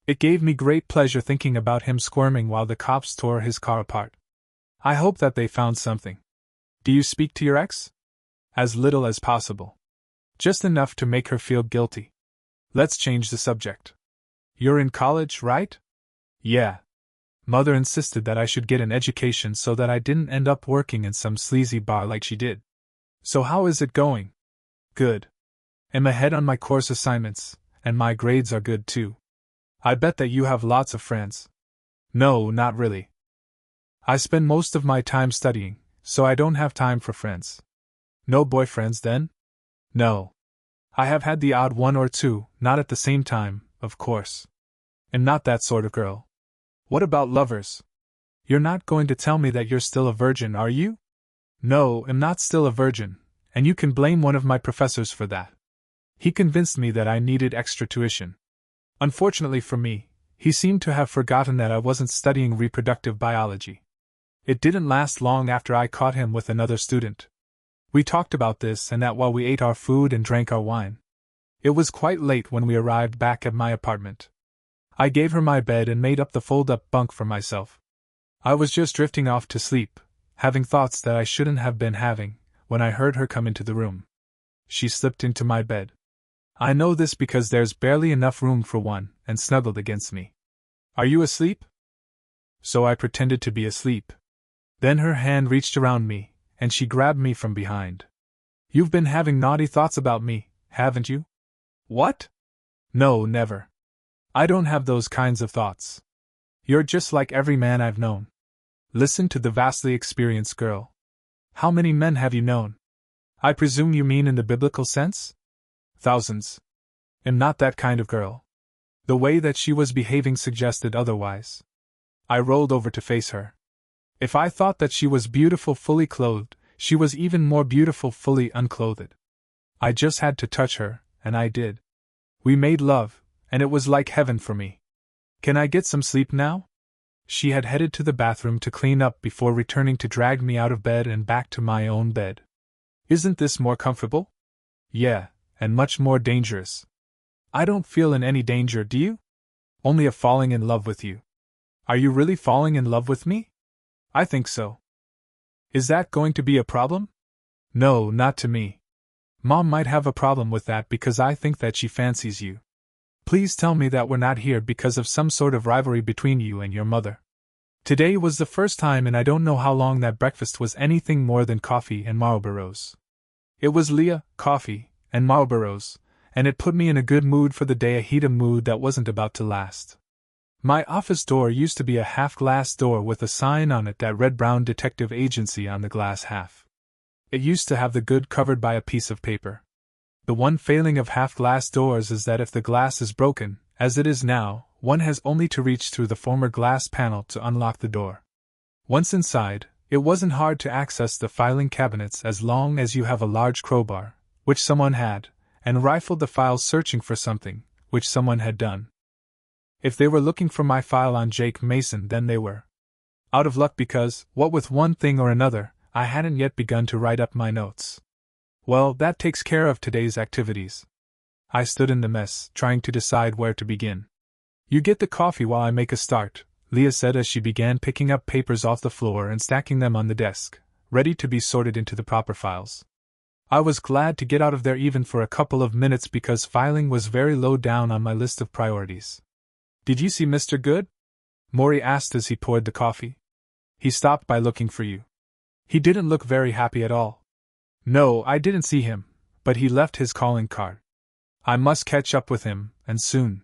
It gave me great pleasure thinking about him squirming while the cops tore his car apart. I hope that they found something. Do you speak to your ex? As little as possible. Just enough to make her feel guilty. Let's change the subject. You're in college, right? Yeah. Mother insisted that I should get an education so that I didn't end up working in some sleazy bar like she did. So how is it going? Good. Am ahead on my course assignments, and my grades are good too. I bet that you have lots of friends. No, not really. I spend most of my time studying, so I don't have time for friends. No boyfriends then? No. I have had the odd one or two, not at the same time, of course. I'm not that sort of girl. What about lovers? You're not going to tell me that you're still a virgin, are you? No, I'm not still a virgin, and you can blame one of my professors for that. He convinced me that I needed extra tuition. Unfortunately for me, he seemed to have forgotten that I wasn't studying reproductive biology. It didn't last long after I caught him with another student. We talked about this and that while we ate our food and drank our wine. It was quite late when we arrived back at my apartment. I gave her my bed and made up the fold-up bunk for myself. I was just drifting off to sleep, having thoughts that I shouldn't have been having, when I heard her come into the room. She slipped into my bed. I know this because there's barely enough room for one, and snuggled against me. Are you asleep? So I pretended to be asleep. Then her hand reached around me, and she grabbed me from behind. You've been having naughty thoughts about me, haven't you? What? No, never. I don't have those kinds of thoughts. You're just like every man I've known. Listen to the vastly experienced girl. How many men have you known? I presume you mean in the biblical sense? Thousands. I'm not that kind of girl. The way that she was behaving suggested otherwise. I rolled over to face her. If I thought that she was beautiful fully clothed, she was even more beautiful fully unclothed. I just had to touch her, and I did. We made love, and it was like heaven for me. Can I get some sleep now? She had headed to the bathroom to clean up before returning to drag me out of bed and back to my own bed. Isn't this more comfortable? Yeah, and much more dangerous. I don't feel in any danger, do you? Only of falling in love with you. Are you really falling in love with me? I think so. Is that going to be a problem? No, not to me. Mom might have a problem with that because I think that she fancies you. Please tell me that we're not here because of some sort of rivalry between you and your mother. Today was the first time, and I don't know how long, that breakfast was anything more than coffee and Marlboros. It was Leah, coffee, and Marlboros, and it put me in a good mood for the day, a heated mood that wasn't about to last. My office door used to be a half-glass door with a sign on it that read Brown Detective Agency on the glass half. It used to have the good covered by a piece of paper. The one failing of half-glass doors is that if the glass is broken, as it is now, one has only to reach through the former glass panel to unlock the door. Once inside, it wasn't hard to access the filing cabinets as long as you have a large crowbar, which someone had, and rifled the files searching for something, which someone had done. If they were looking for my file on Jake Mason, then they were out of luck because, what with one thing or another, I hadn't yet begun to write up my notes. Well, that takes care of today's activities. I stood in the mess, trying to decide where to begin. You get the coffee while I make a start, Leah said as she began picking up papers off the floor and stacking them on the desk, ready to be sorted into the proper files. I was glad to get out of there even for a couple of minutes because filing was very low down on my list of priorities. Did you see Mr. Good? Maury asked as he poured the coffee. He stopped by looking for you. He didn't look very happy at all. No, I didn't see him, but he left his calling card. I must catch up with him, and soon.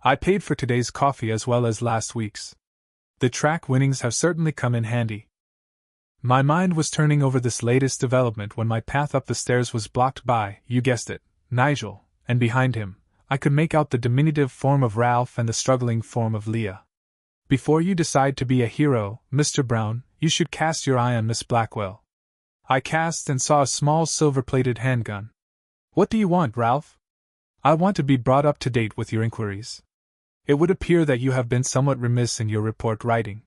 I paid for today's coffee as well as last week's. The track winnings have certainly come in handy. My mind was turning over this latest development when my path up the stairs was blocked by, you guessed it, Nigel, and behind him, I could make out the diminutive form of Ralph and the struggling form of Leah. Before you decide to be a hero, Mr. Brown, you should cast your eye on Miss Blackwell. I cast and saw a small silver-plated handgun. What do you want, Ralph? I want to be brought up to date with your inquiries. It would appear that you have been somewhat remiss in your report writing.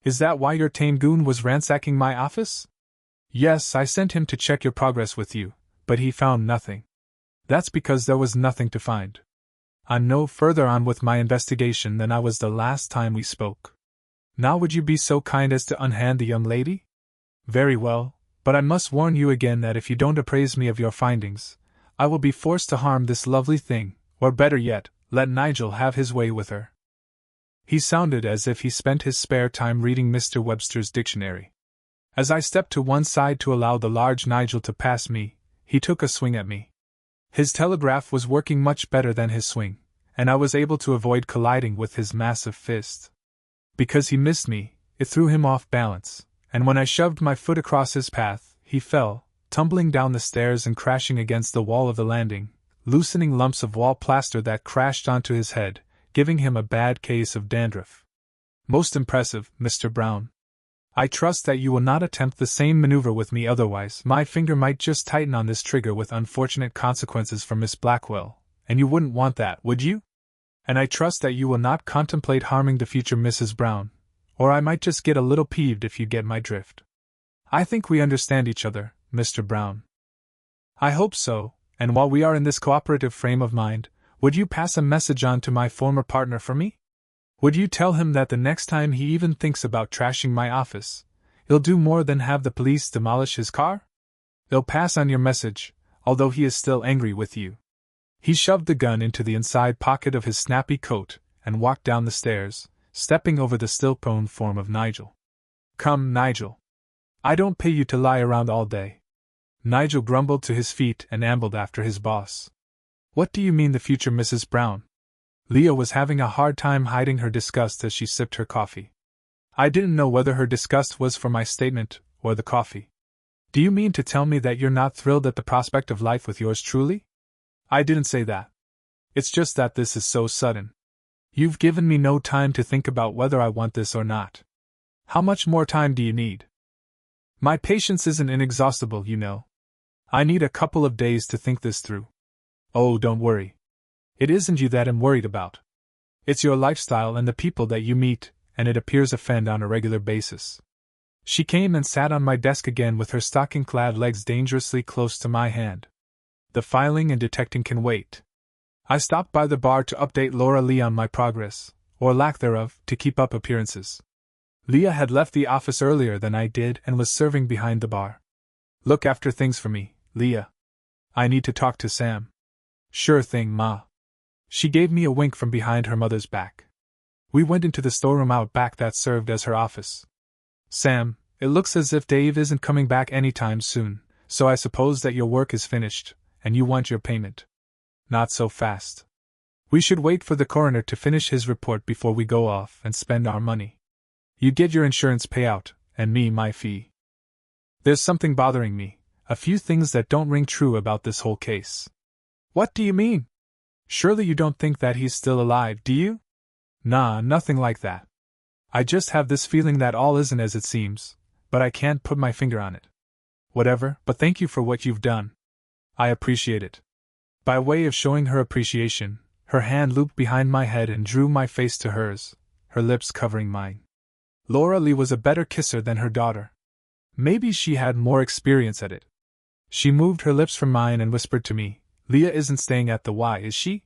Is that why your tame goon was ransacking my office? Yes, I sent him to check your progress with you, but he found nothing. That's because there was nothing to find. I'm no further on with my investigation than I was the last time we spoke. Now would you be so kind as to unhand the young lady? Very well, but I must warn you again that if you don't apprise me of your findings, I will be forced to harm this lovely thing, or better yet, let Nigel have his way with her. He sounded as if he spent his spare time reading Mr. Webster's dictionary. As I stepped to one side to allow the large Nigel to pass me, he took a swing at me. His telegraph was working much better than his swing, and I was able to avoid colliding with his massive fist. Because he missed me, it threw him off balance, and when I shoved my foot across his path, he fell, tumbling down the stairs and crashing against the wall of the landing, loosening lumps of wall plaster that crashed onto his head, giving him a bad case of dandruff. Most impressive, Mr. Brown. I trust that you will not attempt the same maneuver with me, otherwise my finger might just tighten on this trigger with unfortunate consequences for Miss Blackwell, and you wouldn't want that, would you? And I trust that you will not contemplate harming the future Mrs. Brown, or I might just get a little peeved if you get my drift. I think we understand each other, Mr. Brown. I hope so, and while we are in this cooperative frame of mind, would you pass a message on to my former partner for me? Would you tell him that the next time he even thinks about trashing my office, he'll do more than have the police demolish his car? He'll pass on your message, although he is still angry with you. He shoved the gun into the inside pocket of his snappy coat and walked down the stairs, stepping over the still prone form of Nigel. Come, Nigel. I don't pay you to lie around all day. Nigel grumbled to his feet and ambled after his boss. What do you mean, the future Mrs. Brown? Leah was having a hard time hiding her disgust as she sipped her coffee. I didn't know whether her disgust was for my statement or the coffee. Do you mean to tell me that you're not thrilled at the prospect of life with yours truly? I didn't say that. It's just that this is so sudden. You've given me no time to think about whether I want this or not. How much more time do you need? My patience isn't inexhaustible, you know. I need a couple of days to think this through. Oh, don't worry. It isn't you that I'm worried about. It's your lifestyle and the people that you meet, and it appears offend on a regular basis. She came and sat on my desk again with her stocking-clad legs dangerously close to my hand. The filing and detecting can wait. I stopped by the bar to update Laura Lee on my progress, or lack thereof, to keep up appearances. Leah had left the office earlier than I did and was serving behind the bar. Look after things for me, Leah. I need to talk to Sam. Sure thing, Ma. She gave me a wink from behind her mother's back. We went into the storeroom out back that served as her office. Sam, it looks as if Dave isn't coming back anytime soon, so I suppose that your work is finished, and you want your payment. Not so fast. We should wait for the coroner to finish his report before we go off and spend our money. You get your insurance payout, and me my fee. There's something bothering me, a few things that don't ring true about this whole case. What do you mean? Surely you don't think that he's still alive, do you? Nah, nothing like that. I just have this feeling that all isn't as it seems, but I can't put my finger on it. Whatever, but thank you for what you've done. I appreciate it. By way of showing her appreciation, her hand looped behind my head and drew my face to hers, her lips covering mine. Laura Lee was a better kisser than her daughter. Maybe she had more experience at it. She moved her lips from mine and whispered to me, Leah isn't staying at the Y, is she?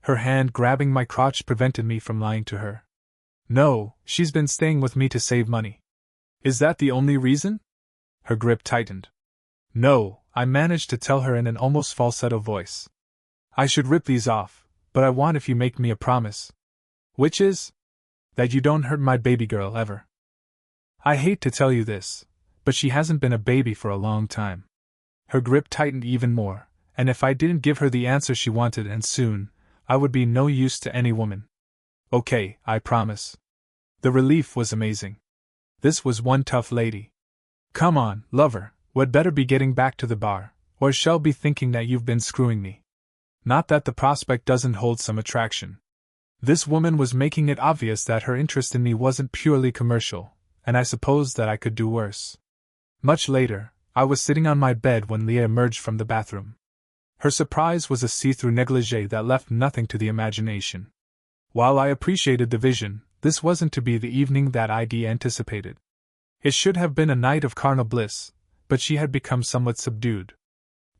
Her hand grabbing my crotch prevented me from lying to her. No, she's been staying with me to save money. Is that the only reason? Her grip tightened. No, I managed to tell her in an almost falsetto voice. I should rip these off, but I want if you make me a promise. Which is? That you don't hurt my baby girl ever. I hate to tell you this, but she hasn't been a baby for a long time. Her grip tightened even more, and if I didn't give her the answer she wanted and soon, I would be no use to any woman. Okay, I promise. The relief was amazing. This was one tough lady. Come on, lover, we'd better be getting back to the bar, or she'll be thinking that you've been screwing me. Not that the prospect doesn't hold some attraction. This woman was making it obvious that her interest in me wasn't purely commercial, and I supposed that I could do worse. Much later, I was sitting on my bed when Leah emerged from the bathroom. Her surprise was a see-through negligee that left nothing to the imagination. While I appreciated the vision, this wasn't to be the evening that I'd anticipated. It should have been a night of carnal bliss, but she had become somewhat subdued.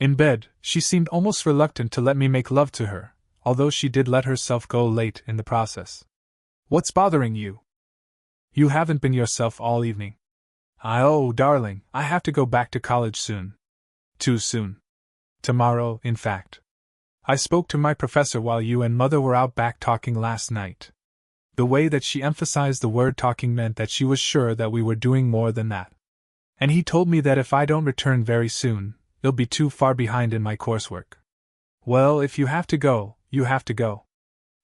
In bed, she seemed almost reluctant to let me make love to her, although she did let herself go late in the process. What's bothering you? You haven't been yourself all evening. Oh, darling, I have to go back to college soon. Too soon. Tomorrow, in fact. I spoke to my professor while you and Mother were out back talking last night. The way that she emphasized the word talking meant that she was sure that we were doing more than that. And he told me that if I don't return very soon, you'll be too far behind in my coursework. Well, if you have to go, you have to go.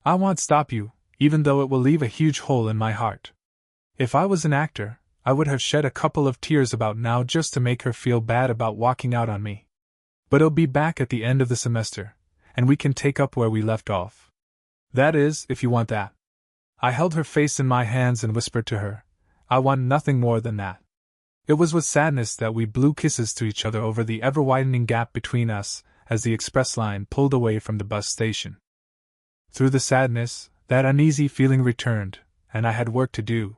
I won't stop you, even though it will leave a huge hole in my heart. If I was an actor, I would have shed a couple of tears about now just to make her feel bad about walking out on me. But I'll be back at the end of the semester, and we can take up where we left off. That is, if you want that. I held her face in my hands and whispered to her, I want nothing more than that. It was with sadness that we blew kisses to each other over the ever-widening gap between us as the express line pulled away from the bus station. Through the sadness, that uneasy feeling returned, and I had work to do.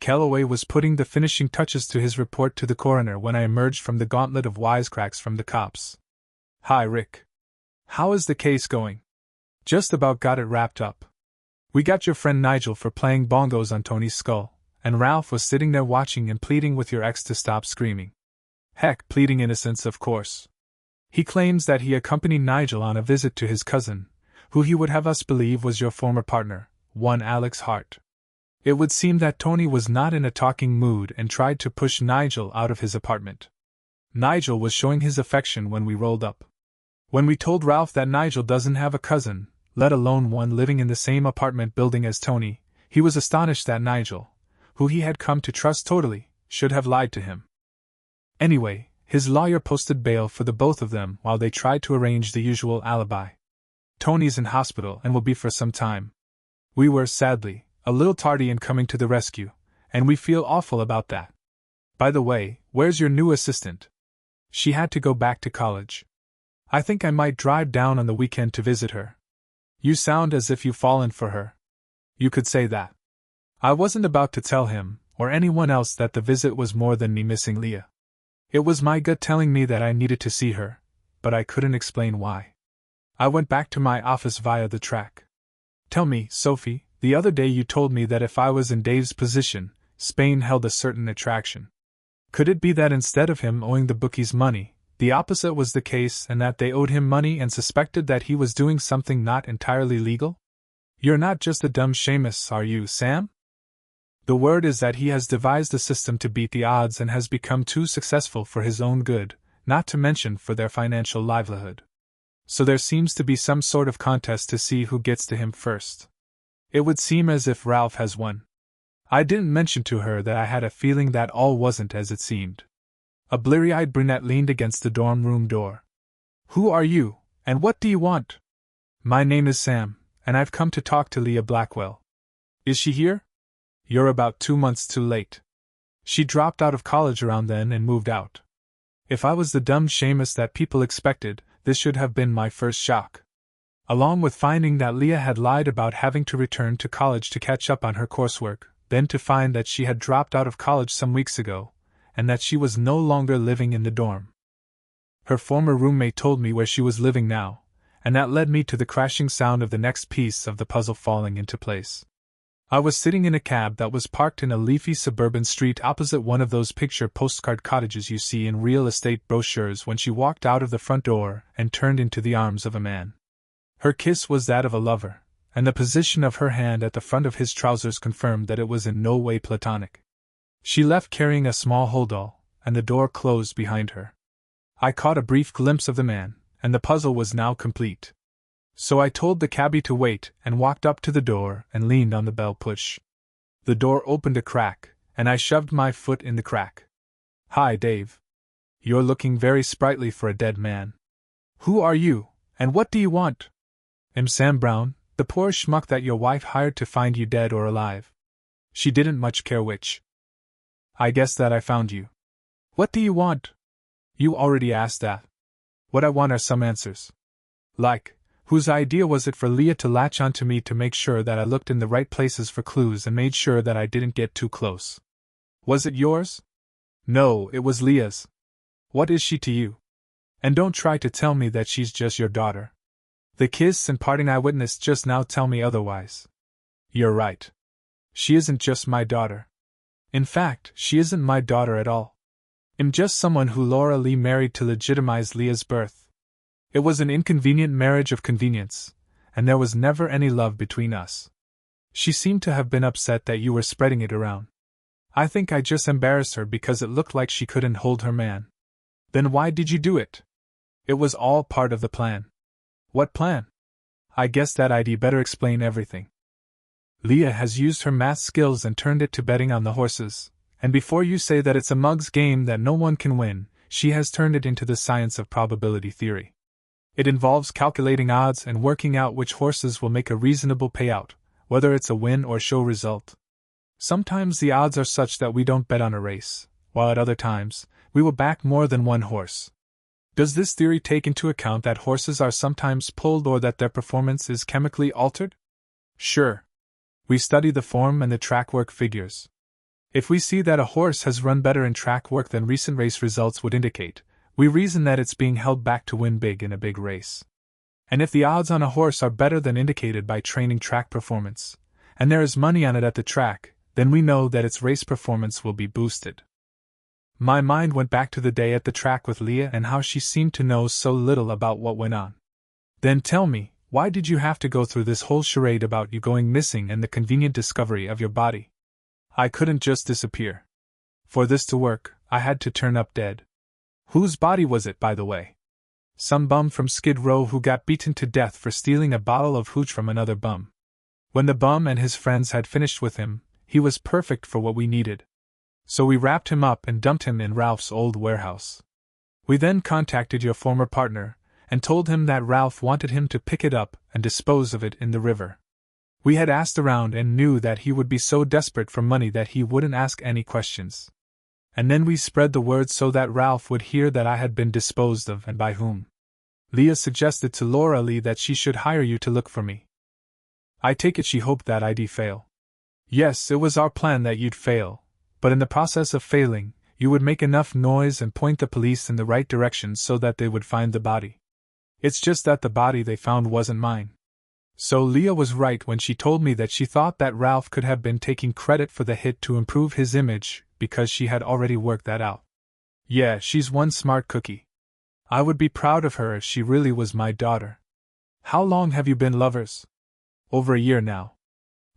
Kellaway was putting the finishing touches to his report to the coroner when I emerged from the gauntlet of wisecracks from the cops. Hi, Rick. How is the case going? Just about got it wrapped up. We got your friend Nigel for playing bongos on Tony's skull, and Ralph was sitting there watching and pleading with your ex to stop screaming. Heck, pleading innocence, of course. He claims that he accompanied Nigel on a visit to his cousin, who he would have us believe was your former partner, one Alex Hart. It would seem that Tony was not in a talking mood and tried to push Nigel out of his apartment. Nigel was showing his affection when we rolled up. When we told Ralph that Nigel doesn't have a cousin, let alone one living in the same apartment building as Tony, he was astonished that Nigel, who he had come to trust totally, should have lied to him. Anyway, his lawyer posted bail for the both of them while they tried to arrange the usual alibi. Tony's in hospital and will be for some time. We were, sadly, a little tardy in coming to the rescue, and we feel awful about that. By the way, where's your new assistant? She had to go back to college. I think I might drive down on the weekend to visit her. You sound as if you've fallen for her. You could say that. I wasn't about to tell him, or anyone else, that the visit was more than me missing Leah. It was my gut telling me that I needed to see her, but I couldn't explain why. I went back to my office via the track. Tell me, Sophie, the other day you told me that if I was in Dave's position, Spain held a certain attraction. Could it be that instead of him owing the bookies money, the opposite was the case, and that they owed him money and suspected that he was doing something not entirely legal? You're not just a dumb Seamus, are you, Sam? The word is that he has devised a system to beat the odds and has become too successful for his own good, not to mention for their financial livelihood. So there seems to be some sort of contest to see who gets to him first. It would seem as if Ralph has won. I didn't mention to her that I had a feeling that all wasn't as it seemed. A bleary-eyed brunette leaned against the dorm room door. Who are you, and what do you want? My name is Sam, and I've come to talk to Leah Blackwell. Is she here? You're about 2 months too late. She dropped out of college around then and moved out. If I was the dumb Seamus that people expected, this should have been my first shock. Along with finding that Leah had lied about having to return to college to catch up on her coursework, then to find that she had dropped out of college some weeks ago, and that she was no longer living in the dorm. Her former roommate told me where she was living now, and that led me to the crashing sound of the next piece of the puzzle falling into place. I was sitting in a cab that was parked in a leafy suburban street opposite one of those picture postcard cottages you see in real estate brochures when she walked out of the front door and turned into the arms of a man. Her kiss was that of a lover, and the position of her hand at the front of his trousers confirmed that it was in no way platonic. She left carrying a small holdall, and the door closed behind her. I caught a brief glimpse of the man, and the puzzle was now complete. So I told the cabbie to wait and walked up to the door and leaned on the bell push. The door opened a crack, and I shoved my foot in the crack. Hi, Dave. You're looking very sprightly for a dead man. Who are you, and what do you want? I'm Sam Brown, the poor schmuck that your wife hired to find you dead or alive. She didn't much care which. I guess that I found you. What do you want? You already asked that. What I want are some answers. Like, whose idea was it for Leah to latch onto me to make sure that I looked in the right places for clues and made sure that I didn't get too close? Was it yours? No, it was Leah's. What is she to you? And don't try to tell me that she's just your daughter. The kiss and parting I witnessed just now tell me otherwise. You're right. She isn't just my daughter. In fact, she isn't my daughter at all. I'm just someone who Laura Lee married to legitimize Leah's birth. It was an inconvenient marriage of convenience, and there was never any love between us. She seemed to have been upset that you were spreading it around. I think I just embarrassed her because it looked like she couldn't hold her man. Then why did you do it? It was all part of the plan. What plan? I guess that I'd better explain everything. Leah has used her math skills and turned it to betting on the horses, and before you say that it's a mug's game that no one can win, she has turned it into the science of probability theory. It involves calculating odds and working out which horses will make a reasonable payout, whether it's a win or show result. Sometimes the odds are such that we don't bet on a race, while at other times, we will back more than one horse. Does this theory take into account that horses are sometimes pulled or that their performance is chemically altered? Sure. We study the form and the track work figures. If we see that a horse has run better in track work than recent race results would indicate, we reason that it's being held back to win big in a big race. And if the odds on a horse are better than indicated by training track performance, and there is money on it at the track, then we know that its race performance will be boosted. My mind went back to the day at the track with Leah and how she seemed to know so little about what went on. Then tell me, why did you have to go through this whole charade about you going missing and the convenient discovery of your body? I couldn't just disappear. For this to work, I had to turn up dead. Whose body was it, by the way? Some bum from Skid Row who got beaten to death for stealing a bottle of hooch from another bum. When the bum and his friends had finished with him, he was perfect for what we needed. So we wrapped him up and dumped him in Ralph's old warehouse. We then contacted your former partner, and told him that Ralph wanted him to pick it up and dispose of it in the river. We had asked around and knew that he would be so desperate for money that he wouldn't ask any questions. And then we spread the word so that Ralph would hear that I had been disposed of and by whom. Leah suggested to Laura Lee that she should hire you to look for me. I take it she hoped that I'd fail. Yes, it was our plan that you'd fail, but in the process of failing, you would make enough noise and point the police in the right direction so that they would find the body. It's just that the body they found wasn't mine. So Leah was right when she told me that she thought that Ralph could have been taking credit for the hit to improve his image, because she had already worked that out. Yeah, she's one smart cookie. I would be proud of her if she really was my daughter. How long have you been lovers? Over a year now.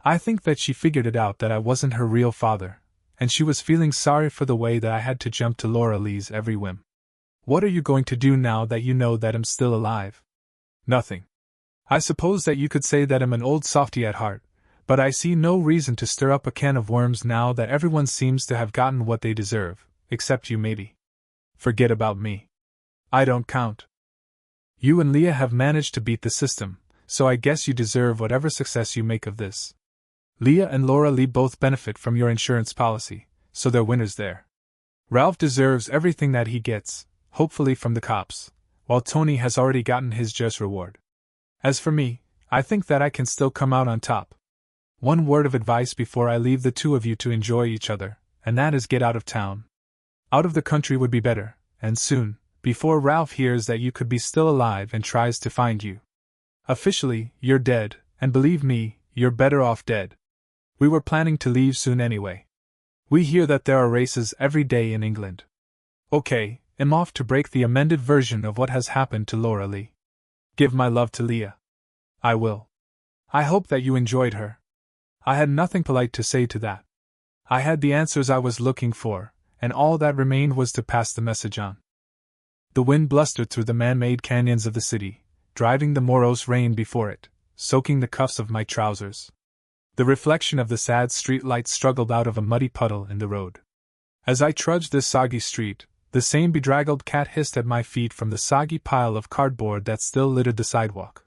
I think that she figured it out that I wasn't her real father, and she was feeling sorry for the way that I had to jump to Laura Lee's every whim. What are you going to do now that you know that I'm still alive? Nothing. I suppose that you could say that I'm an old softy at heart, but I see no reason to stir up a can of worms now that everyone seems to have gotten what they deserve, except you maybe. Forget about me. I don't count. You and Leah have managed to beat the system, so I guess you deserve whatever success you make of this. Leah and Laura Lee both benefit from your insurance policy, so they're winners there. Ralph deserves everything that he gets, hopefully from the cops, while Tony has already gotten his just reward. As for me, I think that I can still come out on top. One word of advice before I leave the two of you to enjoy each other, and that is get out of town. Out of the country would be better, and soon, before Ralph hears that you could be still alive and tries to find you. Officially, you're dead, and believe me, you're better off dead. We were planning to leave soon anyway. We hear that there are races every day in England. Okay, I'm off to break the amended version of what has happened to Laura Lee. Give my love to Leah. I will. I hope that you enjoyed her. I had nothing polite to say to that. I had the answers I was looking for, and all that remained was to pass the message on. The wind blustered through the man-made canyons of the city, driving the morose rain before it, soaking the cuffs of my trousers. The reflection of the sad street light struggled out of a muddy puddle in the road. As I trudged this soggy street, the same bedraggled cat hissed at my feet from the soggy pile of cardboard that still littered the sidewalk.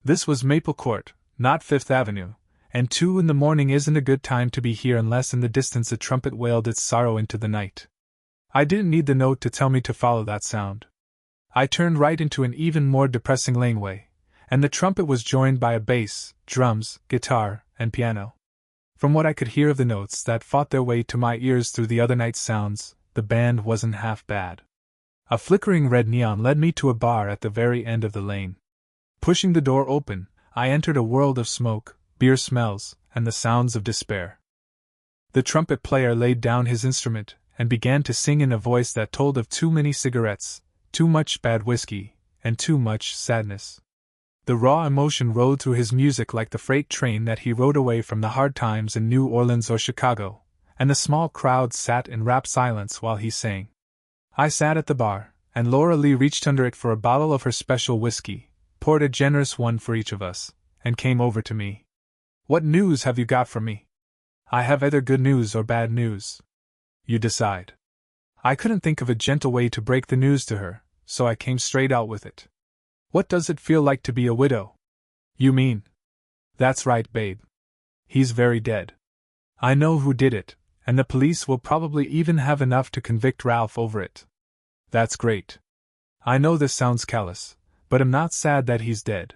This was Maple Court, not Fifth Avenue, and 2 in the morning isn't a good time to be here unless in the distance a trumpet wailed its sorrow into the night. I didn't need the note to tell me to follow that sound. I turned right into an even more depressing laneway, and the trumpet was joined by a bass, drums, guitar, and piano. From what I could hear of the notes that fought their way to my ears through the other night's sounds, the band wasn't half bad. A flickering red neon led me to a bar at the very end of the lane. Pushing the door open, I entered a world of smoke, beer smells, and the sounds of despair. The trumpet player laid down his instrument and began to sing in a voice that told of too many cigarettes, too much bad whiskey, and too much sadness. The raw emotion rode through his music like the freight train that he rode away from the hard times in New Orleans or Chicago, and the small crowd sat in rapt silence while he sang. I sat at the bar, and Laura Lee reached under it for a bottle of her special whiskey, poured a generous one for each of us, and came over to me. "What news have you got for me?" "I have either good news or bad news. You decide." I couldn't think of a gentle way to break the news to her, so I came straight out with it. "What does it feel like to be a widow?" "You mean?" "That's right, babe. He's very dead. I know who did it, and the police will probably even have enough to convict Ralph over it." "That's great. I know this sounds callous, but I'm not sad that he's dead.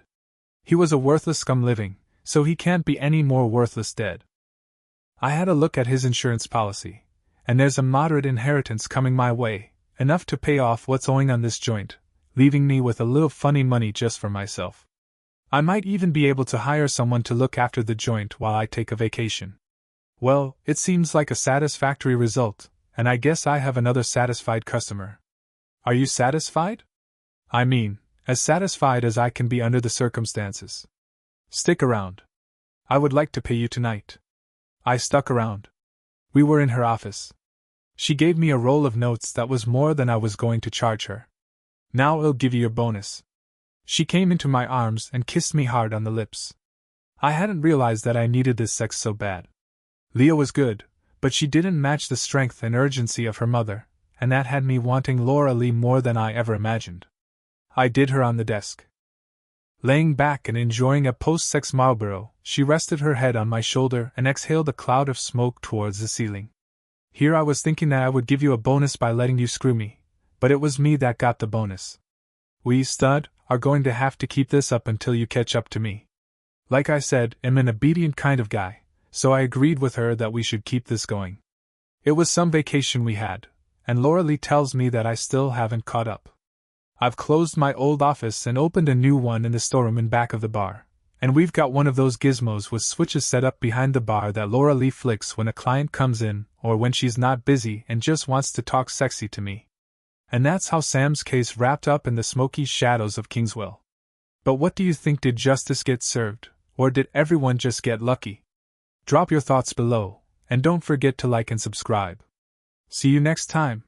He was a worthless scum living, so he can't be any more worthless dead. I had a look at his insurance policy, and there's a moderate inheritance coming my way, enough to pay off what's owing on this joint, leaving me with a little funny money just for myself. I might even be able to hire someone to look after the joint while I take a vacation. Well, it seems like a satisfactory result, and I guess I have another satisfied customer." "Are you satisfied?" "I mean, as satisfied as I can be under the circumstances." "Stick around. I would like to pay you tonight." I stuck around. We were in her office. She gave me a roll of notes that was more than I was going to charge her. "Now I'll give you your bonus." She came into my arms and kissed me hard on the lips. I hadn't realized that I needed this sex so bad. Leah was good, but she didn't match the strength and urgency of her mother, and that had me wanting Laura Lee more than I ever imagined. I did her on the desk. Laying back and enjoying a post-sex Marlboro, she rested her head on my shoulder and exhaled a cloud of smoke towards the ceiling. "Here I was thinking that I would give you a bonus by letting you screw me, but it was me that got the bonus. We, stud, are going to have to keep this up until you catch up to me. Like I said, I'm an obedient kind of guy, so I agreed with her that we should keep this going. It was some vacation we had, and Laura Lee tells me that I still haven't caught up. I've closed my old office and opened a new one in the storeroom in back of the bar, and we've got one of those gizmos with switches set up behind the bar that Laura Lee flicks when a client comes in or when she's not busy and just wants to talk sexy to me. And that's how Sam's case wrapped up in the smoky shadows of Kingswell. But what do you think, did justice get served, or did everyone just get lucky? Drop your thoughts below, and don't forget to like and subscribe. See you next time.